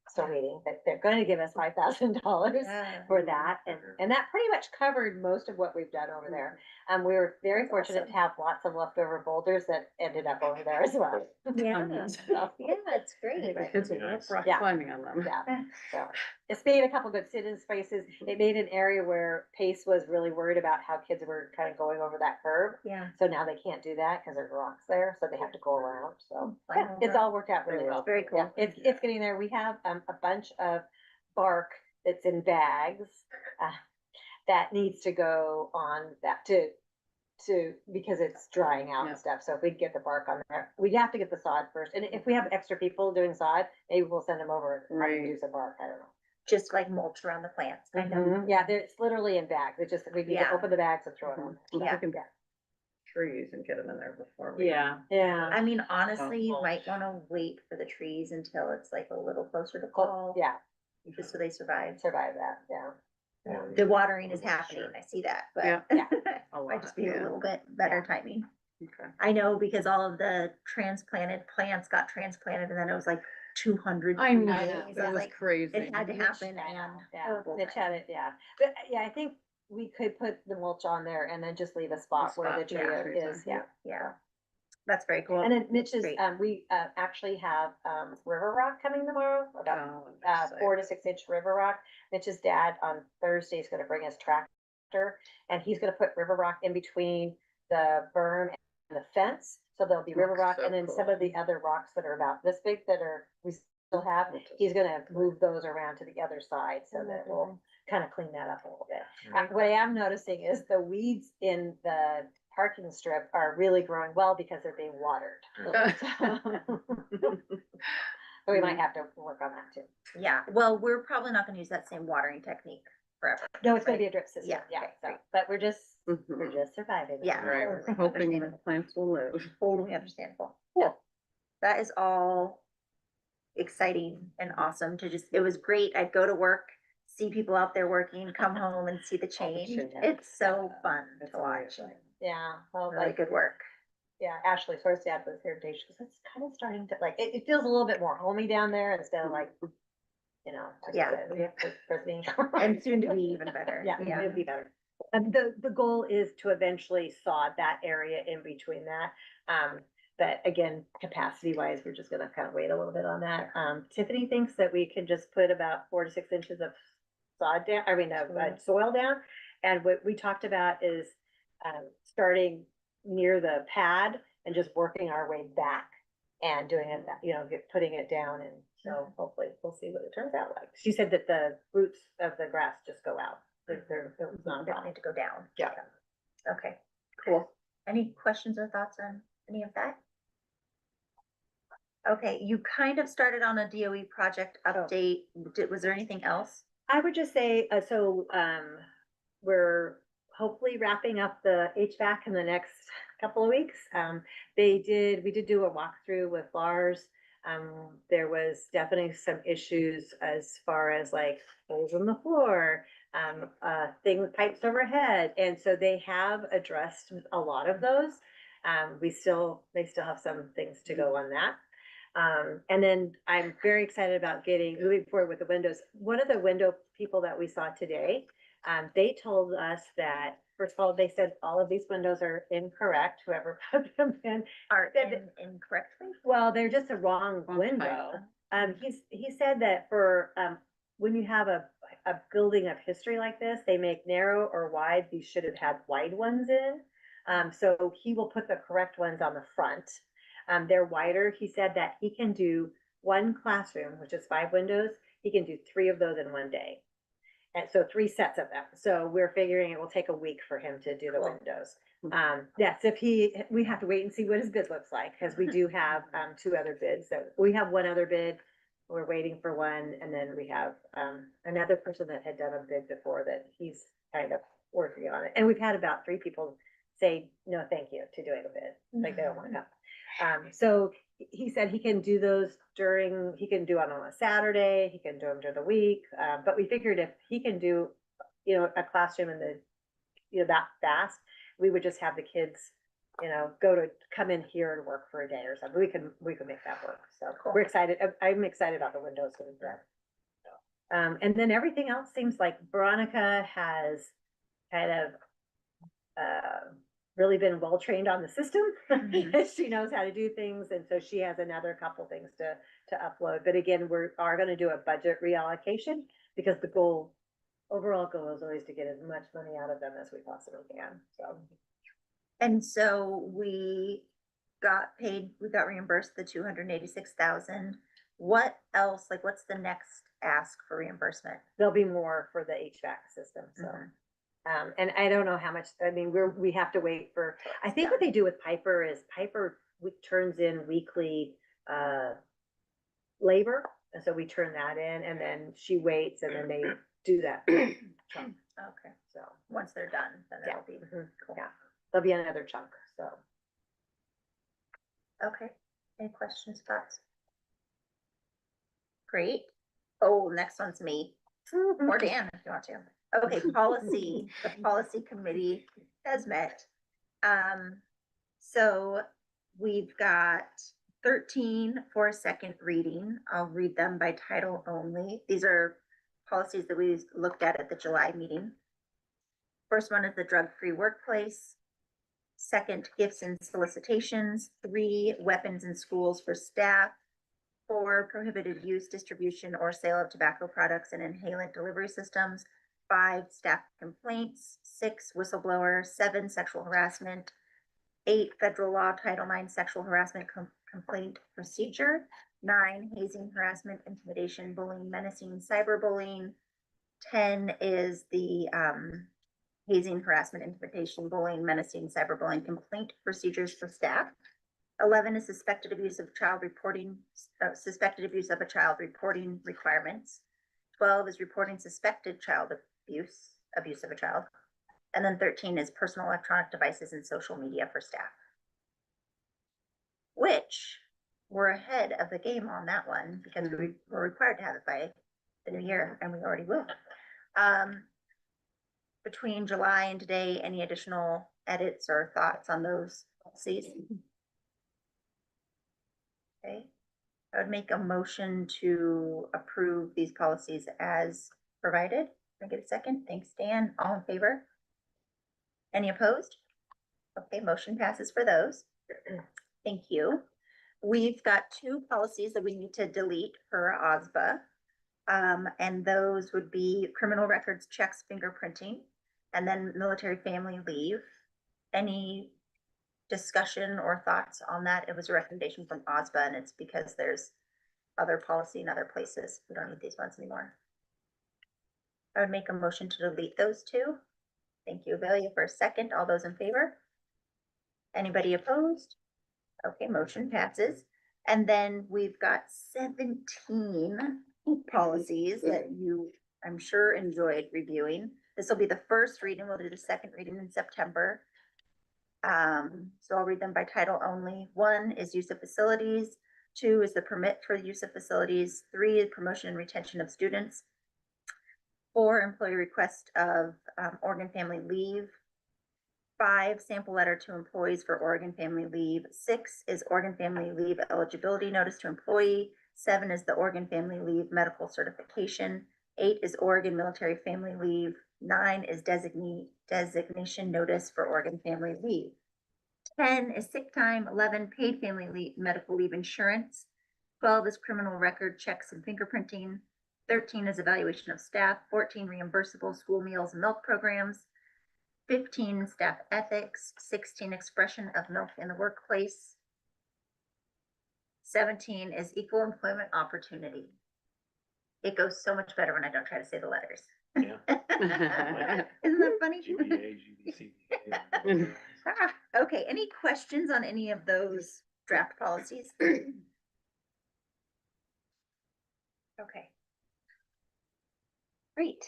[SPEAKER 4] still waiting, but they're going to give us $5,000
[SPEAKER 1] Yeah.
[SPEAKER 4] for that. And that pretty much covered most of what we've done over there. We were very
[SPEAKER 1] That's
[SPEAKER 4] fortunate
[SPEAKER 1] awesome.
[SPEAKER 4] to have lots of leftover boulders that ended up over there as well.
[SPEAKER 1] Yeah,
[SPEAKER 4] So,
[SPEAKER 1] yeah, it's great.
[SPEAKER 6] The kids will
[SPEAKER 3] Nice.
[SPEAKER 6] love rock
[SPEAKER 4] Yeah.
[SPEAKER 6] climbing on them.
[SPEAKER 4] yeah, so it's made a couple good sit-in spaces. It made an area where Pace was really worried about how kids were kind of going over that curve.
[SPEAKER 1] Yeah.
[SPEAKER 4] So now they can't do that because there's rocks there, so they have to go around. So
[SPEAKER 1] Climb
[SPEAKER 4] yeah, it's
[SPEAKER 1] over.
[SPEAKER 4] all worked out really
[SPEAKER 6] Very
[SPEAKER 4] well.
[SPEAKER 6] well.
[SPEAKER 1] Very cool.
[SPEAKER 4] Yeah, it's getting there. We have a bunch of bark that's in bags that needs to go on that because it's drying out
[SPEAKER 6] Yeah.
[SPEAKER 4] and stuff. So if we get the bark on there, we'd have to get the sod first. And if we have extra people doing sod, maybe we'll send them over and have them
[SPEAKER 6] Right.
[SPEAKER 4] do some bark. I don't know.
[SPEAKER 1] Just like mulch around the plants, kind of.
[SPEAKER 4] Mhm. Yeah, it's literally in bags. It just, we need to
[SPEAKER 1] Yeah.
[SPEAKER 4] open the bags and throw it on.
[SPEAKER 6] If we
[SPEAKER 1] Yeah.
[SPEAKER 6] can
[SPEAKER 4] Yeah.
[SPEAKER 6] trees and get them in there before we.
[SPEAKER 2] Yeah.
[SPEAKER 4] Yeah.
[SPEAKER 1] I mean, honestly, you
[SPEAKER 6] mulch.
[SPEAKER 1] might wanna wait for the trees until it's like a little closer to
[SPEAKER 4] Well,
[SPEAKER 1] fall.
[SPEAKER 4] yeah,
[SPEAKER 1] Just so they survive.
[SPEAKER 4] survive that, yeah.
[SPEAKER 3] And
[SPEAKER 1] The watering is
[SPEAKER 3] I'm not
[SPEAKER 1] happening,
[SPEAKER 3] sure.
[SPEAKER 1] I see that,
[SPEAKER 6] Yeah.
[SPEAKER 1] but
[SPEAKER 6] A
[SPEAKER 1] might just
[SPEAKER 6] lot,
[SPEAKER 1] be a
[SPEAKER 6] yeah.
[SPEAKER 1] little bit better timing.
[SPEAKER 6] Okay.
[SPEAKER 1] I know because all of the transplanted plants got transplanted and then it was like 200.
[SPEAKER 6] I know,
[SPEAKER 1] trees.
[SPEAKER 6] it
[SPEAKER 1] I
[SPEAKER 6] was
[SPEAKER 1] like,
[SPEAKER 6] crazy.
[SPEAKER 1] it had to happen
[SPEAKER 4] I
[SPEAKER 1] and.
[SPEAKER 4] know, Yeah,
[SPEAKER 1] horrible
[SPEAKER 4] Mitch
[SPEAKER 1] timing.
[SPEAKER 4] had it, yeah, but yeah, I think we could put the mulch on there and then just leave a spot where the
[SPEAKER 6] spot,
[SPEAKER 4] tree
[SPEAKER 6] yeah, trees
[SPEAKER 4] is,
[SPEAKER 6] are.
[SPEAKER 4] yeah.
[SPEAKER 1] Yeah, that's very cool.
[SPEAKER 4] And then Mitch's,
[SPEAKER 1] Great.
[SPEAKER 4] we, actually have, river rock coming tomorrow, about,
[SPEAKER 6] Oh, I'm
[SPEAKER 4] 4 to 6 inch river rock. Mitch's dad on Thursday is gonna bring his tractor, and he's gonna put river rock in between the berm and the fence. So there'll be river
[SPEAKER 6] Looks
[SPEAKER 4] rock,
[SPEAKER 6] so
[SPEAKER 4] and then some
[SPEAKER 6] cool.
[SPEAKER 4] of the other rocks that are about this big that we still have, he's gonna move those around to the other side, so that we'll kind of clean that up a little bit. What I am noticing is the weeds in the parking strip are really growing well because they're being watered. So we might have to work on that too.
[SPEAKER 1] Yeah, well, we're probably not gonna use that same watering technique forever.
[SPEAKER 4] No, it's gonna be a drip system,
[SPEAKER 1] Yeah,
[SPEAKER 4] yeah,
[SPEAKER 1] okay,
[SPEAKER 4] so,
[SPEAKER 1] great.
[SPEAKER 4] but we're
[SPEAKER 6] Mhm.
[SPEAKER 4] just surviving.
[SPEAKER 1] Yeah.
[SPEAKER 6] Right, we're hoping the plants will live.
[SPEAKER 1] Totally understandable. Cool. That is all exciting and awesome to just, it was great. I'd go to work, see people out there working, come home and see the change.
[SPEAKER 6] change.
[SPEAKER 1] It's so fun
[SPEAKER 6] It's
[SPEAKER 1] to watch.
[SPEAKER 6] amazing.
[SPEAKER 4] Yeah, well,
[SPEAKER 1] Really
[SPEAKER 4] like,
[SPEAKER 1] good work.
[SPEAKER 4] yeah, Ashley, Source Dad was here today, she goes, it's kind of starting to, like, it feels a little bit more homey down there instead of like, you know. like you
[SPEAKER 1] Yeah.
[SPEAKER 4] said, we have to- for being-
[SPEAKER 1] And soon to be even better.
[SPEAKER 4] Yeah, it'll be better. And the goal is to eventually sod that area in between that. But again, capacity wise, we're just gonna kind of wait a little bit on that. Tiffany thinks that we can just put about 4 to 6 inches of sod down, soil down. And what we talked about is, starting near the pad and just working our way back and doing it, putting it down. And so hopefully we'll see what it turns out like. She said that the roots of the grass just go out. It was not a
[SPEAKER 1] Don't
[SPEAKER 4] problem.
[SPEAKER 1] need to go down.
[SPEAKER 4] Yeah.
[SPEAKER 1] Okay, cool. Any questions or thoughts on any of that? Okay, you kind of started on a DOE project update. Was there anything else?
[SPEAKER 4] I would just say, we're hopefully wrapping up the HVAC in the next couple of weeks. We did do a walkthrough with Lars. There was definitely some issues as far as like holes in the floor, pipes overhead. And so they have addressed a lot of those. They still have some things to go on that. And then I'm very excited about moving forward with the windows. One of the window people that we saw today, they told us that, first of all, they said all of these windows are incorrect, whoever put them in.
[SPEAKER 1] Are
[SPEAKER 4] Said
[SPEAKER 1] incorrectly?
[SPEAKER 4] Well, they're just a wrong
[SPEAKER 6] Wrong
[SPEAKER 4] window.
[SPEAKER 6] type.
[SPEAKER 4] He said that for, when you have a building of history like this, they make narrow or wide, these should have had wide ones in. So he will put the correct ones on the front. They're wider. He said that he can do one classroom, which is 5 windows. He can do 3 of those in one day. And so 3 sets of them. So we're figuring it will take a week for him to do the windows. Yes, we have to wait and see what his bid looks like, because we do have, 2 other bids. So we have 1 other bid. We're waiting for 1. And then we have, another person that had done a bid before that he's kind of working on it. And we've had about 3 people say, no, thank you, to doing a bid. Like they don't want to come. So he said he can do those he can do it on a Saturday, he can do them during the week. But we figured if he can do, a classroom in that fast, we would just have the kids, come in here and work for a day or something. We can make that work. So
[SPEAKER 1] Cool.
[SPEAKER 4] we're excited. I'm excited about the windows getting done. And then everything else seems like Veronica has kind of, really been well trained on the system.
[SPEAKER 1] Mhm.
[SPEAKER 4] She knows how to do things, and so she has another couple things to upload. But again, we are going to do a budget reallocation, because the overall goal is always to get as much money out of them as we possibly can. So
[SPEAKER 1] And so we got reimbursed the 286,000. What else, like, what's the next ask for reimbursement?
[SPEAKER 4] there'll be more for the HVAC system. So.
[SPEAKER 1] Mhm.
[SPEAKER 4] And I don't know how much, I mean, we have to wait for, I think what they do with Piper is turns in weekly, labor. And so we turn that in, and then she waits, and then they do that chunk.
[SPEAKER 1] Okay,
[SPEAKER 4] So,
[SPEAKER 1] once they're done, then
[SPEAKER 4] yeah,
[SPEAKER 1] it'll be,
[SPEAKER 4] yeah, there'll be another chunk, so.
[SPEAKER 1] okay. Any questions, thoughts? Great. Oh, next one's me, or Dan, if you want to. Okay, policy, the policy committee has met. So we've got 13 for a second reading. I'll read them by title only. These are policies that we looked at the July meeting. First one is the drug-free workplace. Second, gifts and solicitations. 3, weapons in schools for staff. 4, prohibited use, distribution, or sale of tobacco products and inhalant delivery systems. 5, staff complaints. 6, whistleblower. 7, sexual harassment. 8, federal law, Title IX, sexual harassment complaint procedure. 9, hazing, harassment, intimidation, bullying, menacing, cyberbullying. 10 is the hazing, harassment, intimidation, bullying, menacing, cyberbullying complaint procedures for staff. 11 is suspected abuse of child reporting, suspected abuse of a child reporting requirements. 12 is reporting suspected child abuse of a child. And then 13 is personal electronic devices and social media for staff. Which we're ahead of the game on that one because we were required to have it by the new year and we already will. Between July and today, any additional edits or thoughts on those policies? Okay, I would make a motion to approve these policies as provided. Can I get a second? Thanks, Dan. All in favor? Any opposed? Okay, motion passes for those. Thank you. We've got 2 policies that we need to delete per OSBA. And those would be criminal records checks, fingerprinting, and then military family leave. Any discussion or thoughts on that? It was a recommendation from OSBA and it's because there's other policy in other places. We don't need these ones anymore. I would make a motion to delete those 2. Thank you, Amelia, for a second. All those in favor? Anybody opposed? Okay, motion passes. And then we've got 17 policies that you, I'm sure, enjoyed reviewing. This will be the first reading. We'll do the second reading in September. So I'll read them by title only. 1 is use of facilities. 2 is the permit for use of facilities. 3 is promotion and retention of students. 4, employee request of Oregon family leave. 5, sample letter to employees for Oregon family leave. 6 is Oregon family leave eligibility notice to employee. 7 is the Oregon family leave medical certification. 8 is Oregon military family leave. 9 is designation notice for Oregon family leave. 10 is sick time. 11, paid family leave, medical leave insurance. 12 is criminal record checks and fingerprinting. 13 is evaluation of staff. 14, reimbursable school meals and milk programs. 15, staff ethics. 16, expression of milk in the workplace. 17 is equal employment opportunity. It goes so much better when I don't try to say the letters.
[SPEAKER 3] Yeah.
[SPEAKER 1] Isn't that funny?
[SPEAKER 3] GBA, GBC.
[SPEAKER 1] Okay, any questions on any of those draft policies? Okay. Great.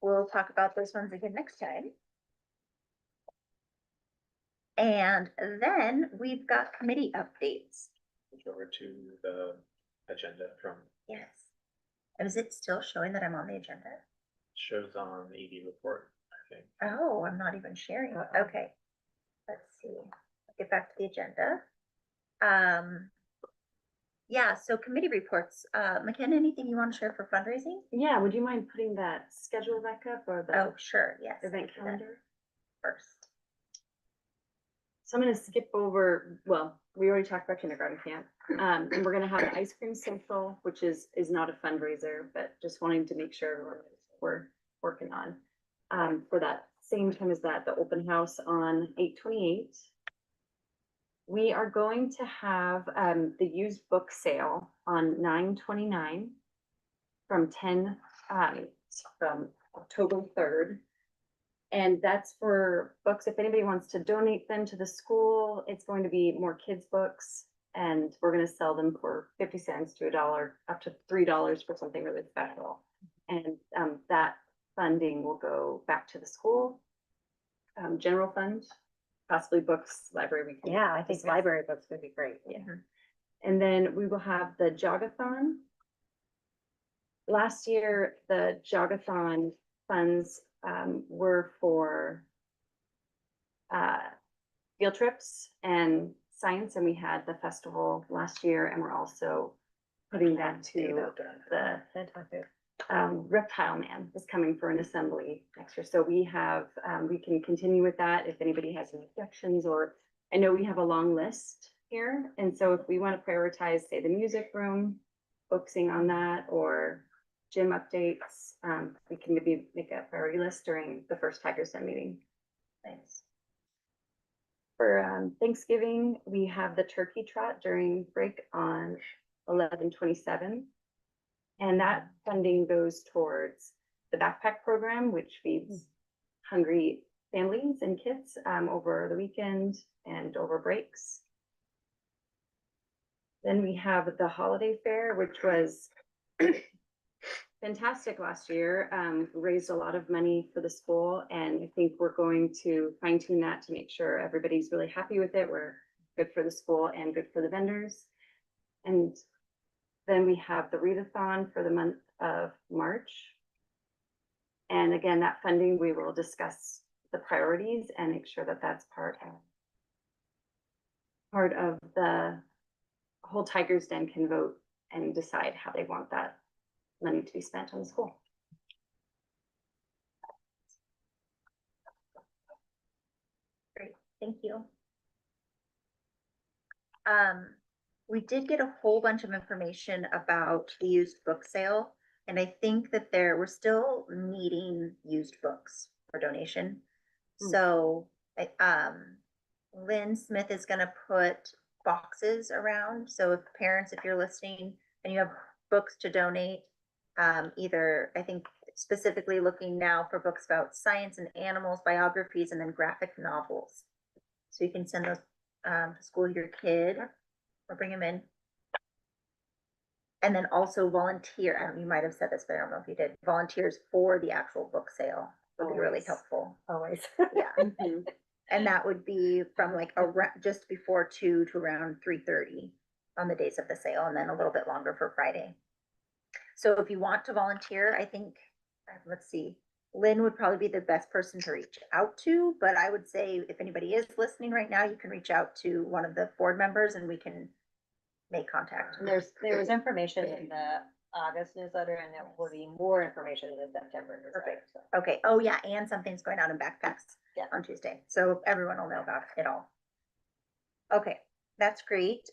[SPEAKER 1] We'll talk about those ones again next time. And then we've got committee updates.
[SPEAKER 3] Over to the agenda from,
[SPEAKER 1] Yes. And is it still showing that I'm on the agenda?
[SPEAKER 3] shows on the ED report, I think.
[SPEAKER 1] Oh, I'm not even sharing. Okay. Let's see. Get back to the agenda. Yeah, so committee reports. McKenna, anything you want to share for fundraising?
[SPEAKER 4] Yeah, would you mind putting that schedule back up or the
[SPEAKER 1] Oh, sure, yes.
[SPEAKER 4] event
[SPEAKER 1] I'll do that
[SPEAKER 4] calendar?
[SPEAKER 1] first.
[SPEAKER 4] So I'm gonna skip over, well, we already talked about kindergarten camp. And we're gonna have an ice cream social, which is not a fundraiser, but just wanting to make sure we're working on. For that same time as that, the open house on 8/28. We are going to have the used book sale on 9/29 from 10 from October 3rd. And that's for books, if anybody wants to donate them to the school, it's going to be more kids' books. And we're gonna sell them for 50 cents to $1, up to $3 for something really special. And that funding will go back to the school, general fund, possibly books, library. We can
[SPEAKER 5] Yeah, I think
[SPEAKER 4] discuss.
[SPEAKER 5] library books would be great.
[SPEAKER 4] Yeah. And then we will have the jogathon. Last year, the jogathon
[SPEAKER 7] funds, were for field trips and science, and we had the festival last year, and we're also putting that to the
[SPEAKER 4] Fantastic.
[SPEAKER 7] Reptile Man is coming for an assembly next year. So we have, we can continue with that if anybody has any objections, or I know we have a long list here. And so if we want to prioritize, say, the music room, focusing on that, or gym updates, we can maybe make a priority list during the first Tigers Den meeting.
[SPEAKER 1] Thanks.
[SPEAKER 7] For Thanksgiving, we have the turkey trot during break on 11/27. And that funding goes towards the backpack program, which feeds hungry families and kids over the weekend and over breaks. Then we have the holiday fair, which was fantastic last year. Raised a lot of money for the school, and I think we're going to fine tune that to make sure everybody's really happy with it. We're good for the school and good for the vendors. And then we have the readathon for the month of March. And again, that funding, we will discuss the priorities and make sure that that's part of the whole Tigers Den can vote and decide how they want that money to be spent on the school.
[SPEAKER 1] Great, thank you. We did get a whole bunch of information about the used book sale, and I think that we're still needing used books for donation. So, Lynn Smith is gonna put boxes around, so if parents, if you're listening and you have books to donate, either, I think specifically looking now for books about science and animals, biographies, and then graphic novels. So you can send those to school your kid or bring them in. And then also volunteer, you might have said this, but I don't know if you did, volunteers for the actual book sale would be really
[SPEAKER 4] Always.
[SPEAKER 1] helpful.
[SPEAKER 4] Always.
[SPEAKER 1] Yeah. And that would be from like just before 2 to around 3:30 on the days of the sale, and then a little bit longer for Friday. So if you want to volunteer, I think, let's see, Lynn would probably be the best person to reach out to, but I would say if anybody is listening right now, you can reach out to one of the board members and we can make contact.
[SPEAKER 4] And there was information in the August newsletter, and there will be more information in the September newsletter.
[SPEAKER 1] Perfect. Okay, oh yeah, and something's going on in backpacks
[SPEAKER 4] Yeah.
[SPEAKER 1] on Tuesday, so everyone will know about it all. Okay, that's great.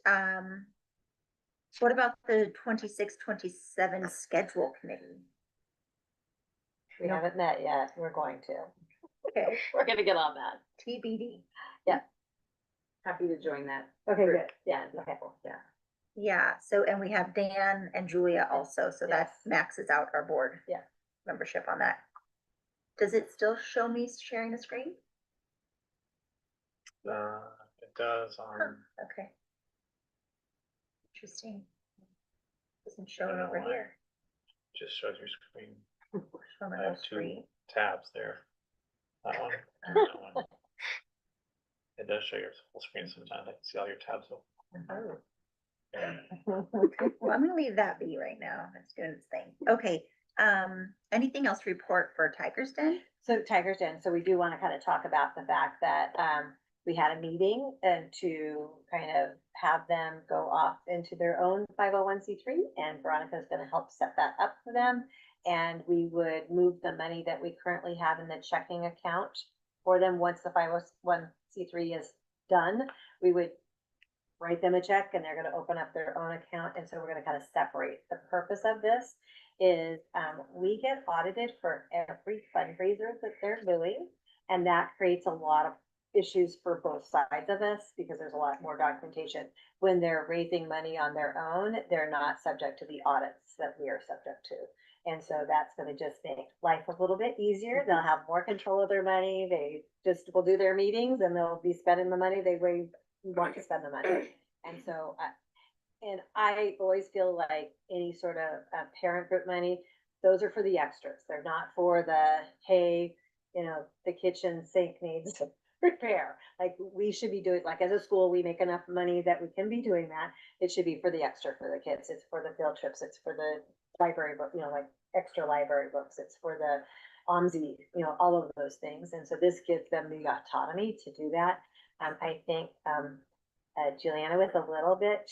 [SPEAKER 1] What about the 26-27 schedule committee?
[SPEAKER 4] We haven't met yet. We're going to.
[SPEAKER 1] Okay,
[SPEAKER 4] We're gonna get on that.
[SPEAKER 1] TBD.
[SPEAKER 5] Happy to join that.
[SPEAKER 4] Okay,
[SPEAKER 5] Great.
[SPEAKER 4] good. Yeah, okay, yeah.
[SPEAKER 1] Yeah, so, and we have Dan and Julia also, so that
[SPEAKER 4] Yes.
[SPEAKER 1] maxes out our board.
[SPEAKER 4] Yeah.
[SPEAKER 1] Membership on that. Does it still show me sharing the screen?
[SPEAKER 3] It does on,
[SPEAKER 1] Okay. Interesting. Doesn't show
[SPEAKER 3] I
[SPEAKER 1] it
[SPEAKER 3] don't know
[SPEAKER 1] over
[SPEAKER 3] why.
[SPEAKER 1] here.
[SPEAKER 3] just shows your screen.
[SPEAKER 1] Show my
[SPEAKER 3] I
[SPEAKER 1] little
[SPEAKER 3] have two
[SPEAKER 1] screen.
[SPEAKER 3] tabs there. That one, and that one. It does show your full screen sometimes. I can see all your tabs open.
[SPEAKER 1] Oh.
[SPEAKER 3] Yeah.
[SPEAKER 1] Well, I'm gonna leave that be right now. It's doing its thing. Okay, anything else to report for Tigers Den?
[SPEAKER 4] So Tigers Den, so we do want to kind of talk about the fact that, we had a meeting and to kind of have them go off into their own 501c3, and Veronica's gonna help set that up for them. And we would move the money that we currently have in the checking account for them. Once the 501c3 is done, we would write them a check and they're gonna open up their own account. And so we're gonna kind of separate. The purpose of this is, we get audited for every fundraiser that they're doing. And that creates a lot of issues for both sides of us because there's a lot more documentation. When they're raising money on their own, they're not subject to the audits that we are subject to. And so that's gonna just make life a little bit easier. They'll have more control of their money. They just will do their meetings and they'll be spending the money they really want to spend the money. And so, and I always feel like any sort of parent group money, those are for the extras. They're not for the, hey, the kitchen sink needs repair. Like we should be doing, like as a school, we make enough money that we can be doing that. It should be for the extra for the kids. It's for the field trips. It's for the library book, like extra library books. It's for the OMSI, all of those things. And so this gives them the autonomy to do that. I think, Juliana was a little bit,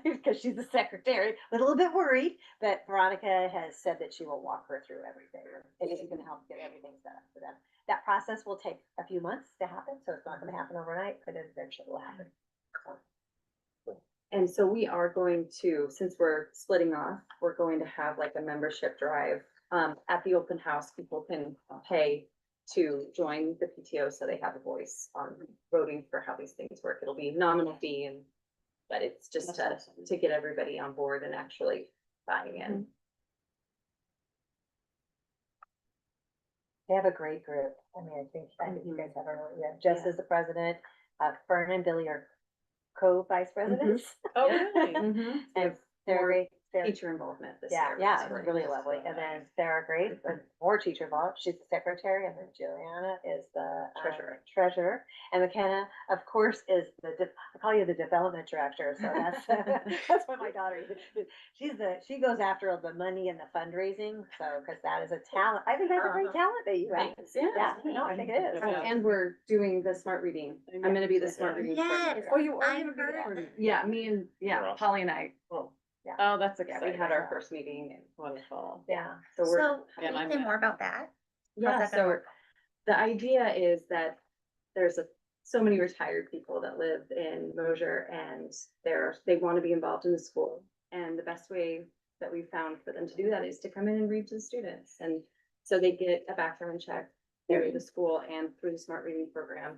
[SPEAKER 4] because she's the secretary, was a little bit worried, but Veronica has said that she will walk her through everything. And she's gonna help get everything set up for them. That process will take a few months to happen, so it's not gonna happen overnight, but eventually it will happen.
[SPEAKER 7] And so we are going to, since we're splitting off, we're going to have like a membership drive. At the open house, people can pay to join the PTO so they have a voice on voting for how these things work. It'll be nominal fee but it's just to get everybody on board and actually buying in.
[SPEAKER 4] They have a great group. I mean, I think you guys have Jess is the president, Fern and Billy are co-vice presidents.
[SPEAKER 6] Oh, really?
[SPEAKER 4] And they're great.
[SPEAKER 7] Teacher involvement this
[SPEAKER 4] Yeah,
[SPEAKER 7] year.
[SPEAKER 4] yeah,
[SPEAKER 7] which is
[SPEAKER 4] it's really lovely. And then Sarah Grace, and more teacher involved. She's the secretary, and then Juliana is the treasurer. And McKenna, of course, is I call you the development director. So that's that's what my daughter is. She goes after all the money and the fundraising. So because that is a talent. I think that's a great talent that you have.
[SPEAKER 7] Thanks. Yeah.
[SPEAKER 4] No, I think it is.
[SPEAKER 6] Yeah.
[SPEAKER 7] And we're doing the smart reading. I'm gonna be the smart reading.
[SPEAKER 1] Yes.
[SPEAKER 7] coordinator.
[SPEAKER 6] Oh, you are
[SPEAKER 1] I've
[SPEAKER 6] gonna be
[SPEAKER 1] heard-
[SPEAKER 6] there?
[SPEAKER 7] Yeah, me and,
[SPEAKER 3] You're awesome.
[SPEAKER 7] Holly and I, well,
[SPEAKER 6] Oh, that's
[SPEAKER 7] yeah,
[SPEAKER 6] exciting.
[SPEAKER 7] we had our first meeting and,
[SPEAKER 6] Wonderful.
[SPEAKER 4] Yeah.
[SPEAKER 7] so we're.
[SPEAKER 1] So,
[SPEAKER 6] Yeah,
[SPEAKER 1] can
[SPEAKER 6] I
[SPEAKER 1] you say
[SPEAKER 6] met.
[SPEAKER 1] more about that?
[SPEAKER 7] Yeah,
[SPEAKER 1] that gonna
[SPEAKER 7] so
[SPEAKER 1] work?
[SPEAKER 7] the idea is that there's so many retired people that live in Mosier and they want to be involved in the school. And the best way that we found for them to do that is to come in and read to the students. And so they get a background check through the school and through the smart reading program.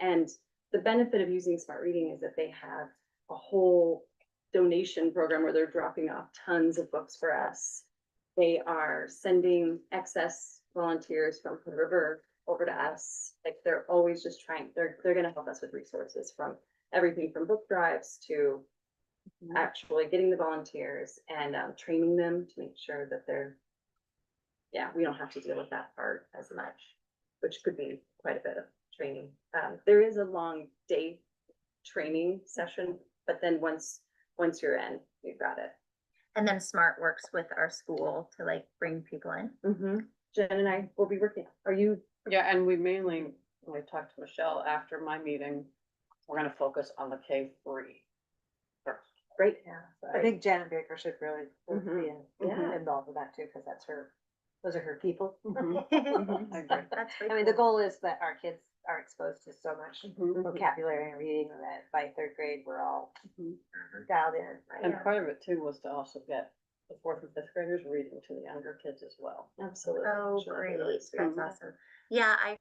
[SPEAKER 7] And the benefit of using smart reading is that they have a whole donation program where they're dropping off tons of books for us. They are sending excess volunteers from Hood River over to us. Like they're always just trying, they're gonna help us with resources from everything from book drives to actually getting the volunteers and training them to make sure that we don't have to deal with that part as much, which could be quite a bit of training. There is a long day training session, but then once you're in, you've got it.
[SPEAKER 1] And then Smart works with our school to like bring people in.
[SPEAKER 7] Jen and I will be working. Are you?
[SPEAKER 6] Yeah, and we mainly, when we talked to Michelle after my meeting, we're gonna focus on the K3 first.
[SPEAKER 7] Great.
[SPEAKER 4] Yeah. I think Janet Baker should really be
[SPEAKER 7] Mhm.
[SPEAKER 4] involved with that too, because those are her people.
[SPEAKER 6] I agree.
[SPEAKER 1] That's
[SPEAKER 4] I
[SPEAKER 1] pretty
[SPEAKER 4] mean, the
[SPEAKER 1] cool.
[SPEAKER 4] goal is that our kids are exposed to so much vocabulary and reading that by third grade, we're all dialed in.
[SPEAKER 6] And part of it too was to also get the fourth and fifth graders reading to the younger kids as well.
[SPEAKER 7] Absolutely.
[SPEAKER 1] Oh,
[SPEAKER 7] Sure.
[SPEAKER 1] great.
[SPEAKER 7] Really
[SPEAKER 1] That's
[SPEAKER 7] sweet.
[SPEAKER 1] awesome. Yeah, I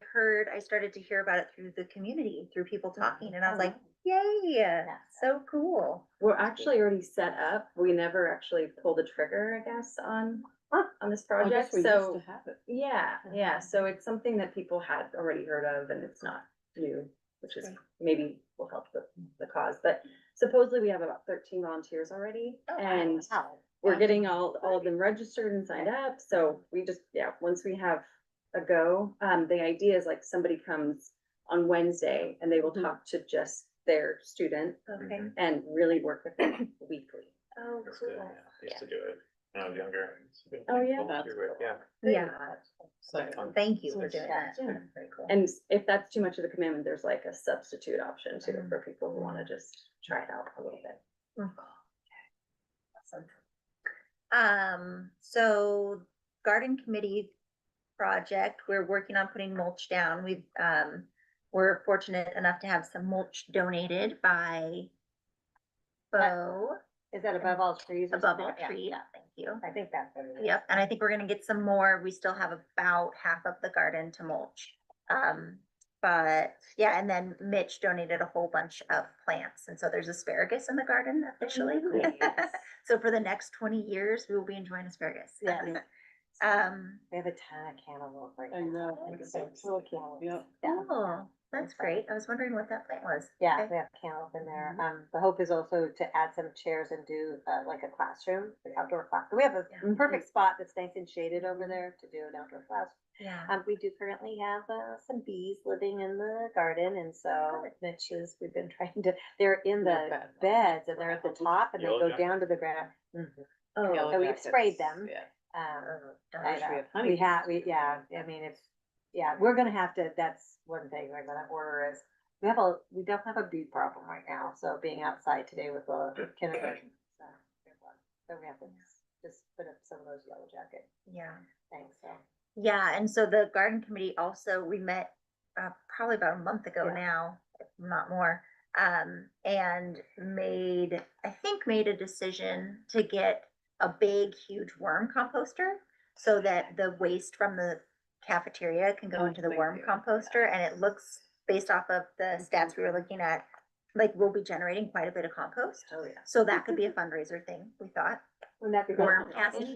[SPEAKER 1] started to hear about it through the community, through people talking, and I was like, yay, so cool.
[SPEAKER 7] We're actually already set up. We never actually pulled the trigger, I guess, on this
[SPEAKER 6] I guess
[SPEAKER 7] project.
[SPEAKER 6] we used
[SPEAKER 7] So
[SPEAKER 6] to have it.
[SPEAKER 7] yeah. So it's something that people had already heard of and it's not new, which is maybe will help the cause. But supposedly we have about 13 volunteers already and we're getting all of them registered and signed up. So we just, once we have a go, the idea is like somebody comes on Wednesday and they will talk to just their student
[SPEAKER 1] Okay.
[SPEAKER 7] and really work with them weekly.
[SPEAKER 1] Oh,
[SPEAKER 3] That's
[SPEAKER 1] cool.
[SPEAKER 3] good, yeah. I used to do it when I was younger. It's a good
[SPEAKER 7] Oh, yeah.
[SPEAKER 3] volunteer with, Yeah.
[SPEAKER 1] Yeah,
[SPEAKER 6] So,
[SPEAKER 1] thank you for doing that.
[SPEAKER 7] Yeah.
[SPEAKER 1] Very cool.
[SPEAKER 7] And if that's too much of a commitment, there's like a substitute option too for people who wanna just try it out a little bit.
[SPEAKER 1] So garden committee project, we're working on putting mulch down. We're fortunate enough to have some mulch donated by Bo,
[SPEAKER 4] Is that above all trees? or
[SPEAKER 1] above
[SPEAKER 4] something?
[SPEAKER 1] all
[SPEAKER 4] Yeah,
[SPEAKER 1] trees.
[SPEAKER 4] yeah.
[SPEAKER 1] Thank you.
[SPEAKER 4] I think that's what it is.
[SPEAKER 1] Yep, and I think we're gonna get some more. We still have about half of the garden to mulch. But yeah, and then Mitch donated a whole bunch of plants, and so there's asparagus in the garden officially.
[SPEAKER 7] Nice.
[SPEAKER 1] So for the next 20 years, we will be enjoying asparagus.
[SPEAKER 4] Yes.
[SPEAKER 1] Um,
[SPEAKER 4] We have a ton of cantaloupe right
[SPEAKER 6] I
[SPEAKER 4] now.
[SPEAKER 6] know.
[SPEAKER 4] Like, little cantaloupes.
[SPEAKER 6] Yeah.
[SPEAKER 1] oh, that's great. I was wondering what that plant was.
[SPEAKER 4] Yeah,
[SPEAKER 1] Okay.
[SPEAKER 4] we have cantaloupe in there. The hope is also to add some chairs and do like a classroom, an outdoor class. We have a
[SPEAKER 1] Yeah.
[SPEAKER 4] perfect spot that's nice and shaded over there to do an outdoor class.
[SPEAKER 1] Yeah.
[SPEAKER 4] We do currently have some bees living in the garden, and so
[SPEAKER 1] Good.
[SPEAKER 4] we've been trying to, they're in
[SPEAKER 6] Not
[SPEAKER 4] the
[SPEAKER 6] bad.
[SPEAKER 4] beds and they're at the top and they
[SPEAKER 3] Yellow
[SPEAKER 4] go
[SPEAKER 3] jackets?
[SPEAKER 4] down to the ground.
[SPEAKER 6] Yellow
[SPEAKER 4] So we've
[SPEAKER 6] jackets,
[SPEAKER 4] sprayed them.
[SPEAKER 6] Yeah.
[SPEAKER 4] I
[SPEAKER 6] Gosh, we have
[SPEAKER 4] know,
[SPEAKER 6] honey.
[SPEAKER 4] yeah, I mean, we're gonna have to, that's one thing we're gonna order is, we definitely have a bee problem right now, so being outside today with the kindergarten. So we have to just put up some of those yellow jacket
[SPEAKER 1] Yeah.
[SPEAKER 4] things, so.
[SPEAKER 1] Yeah, and so the garden committee also, we met probably about a month ago
[SPEAKER 4] Yeah.
[SPEAKER 1] now, if not more. And I think made a decision to get a big, huge worm composter so that the waste from the cafeteria can go
[SPEAKER 6] Oh,
[SPEAKER 1] into the
[SPEAKER 6] thank
[SPEAKER 1] worm
[SPEAKER 6] you.
[SPEAKER 1] composter, and it looks, based off of the stats we were looking at, like we'll be generating quite a bit of compost.
[SPEAKER 6] Oh, yeah.
[SPEAKER 1] So that could be a fundraiser thing, we thought.
[SPEAKER 4] Wouldn't that be
[SPEAKER 1] Worm
[SPEAKER 4] good?
[SPEAKER 1] casting,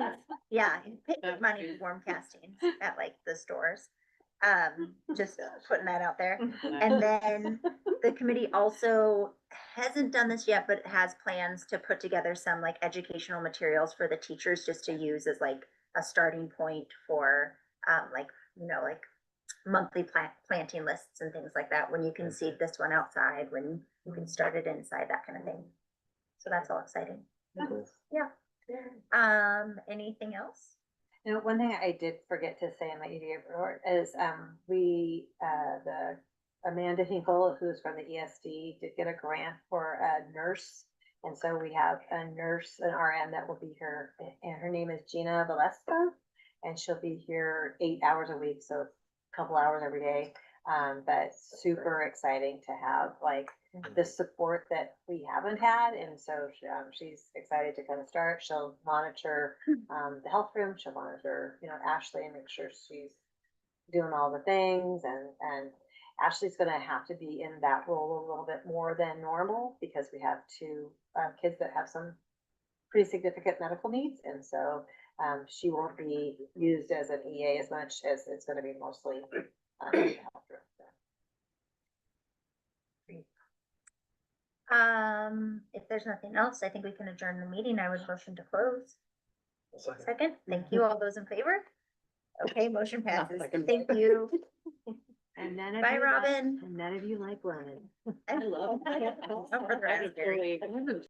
[SPEAKER 1] yeah, you pay
[SPEAKER 6] That'd
[SPEAKER 1] good money
[SPEAKER 6] be-
[SPEAKER 1] for worm castings at like the stores. Just putting that out there.
[SPEAKER 6] Nice.
[SPEAKER 1] And then the committee also hasn't done this yet, but has plans to put together some like educational materials for the teachers just to use as like a starting point for, like, like monthly planting lists and things like that, when you can seed this one outside, when you can start it inside, that kind of thing. So that's all exciting. Yeah. Anything else?
[SPEAKER 4] You know, one thing I did forget to say in my EDA report is, the Amanda Hinkle, who's from the ESD, did get a grant for a nurse. And so we have a nurse, an RN that will be here, and her name is Gina Valesca. And she'll be here 8 hours a week, so a couple hours every day. But super exciting to have like the support that we haven't had. And so she's excited to kind of start. She'll monitor the health room. She'll monitor, Ashley, and make sure she's doing all the things. And Ashley's going to have to be in that role a little bit more than normal because we have two kids that have some pretty significant medical needs. And so she won't be used as an EA as much as it's going to be mostly in the health room.
[SPEAKER 1] If there's nothing else, I think we can adjourn the meeting. I would motion to close.
[SPEAKER 3] Second.
[SPEAKER 1] Second, thank you. All those in favor? Okay, motion
[SPEAKER 6] I'll
[SPEAKER 1] passes.
[SPEAKER 6] second.
[SPEAKER 1] Thank you.
[SPEAKER 4] And none of
[SPEAKER 1] Bye,
[SPEAKER 4] you
[SPEAKER 1] Robin.
[SPEAKER 4] and none of you like lemon.
[SPEAKER 1] I love.
[SPEAKER 6] I haven't really- I haven't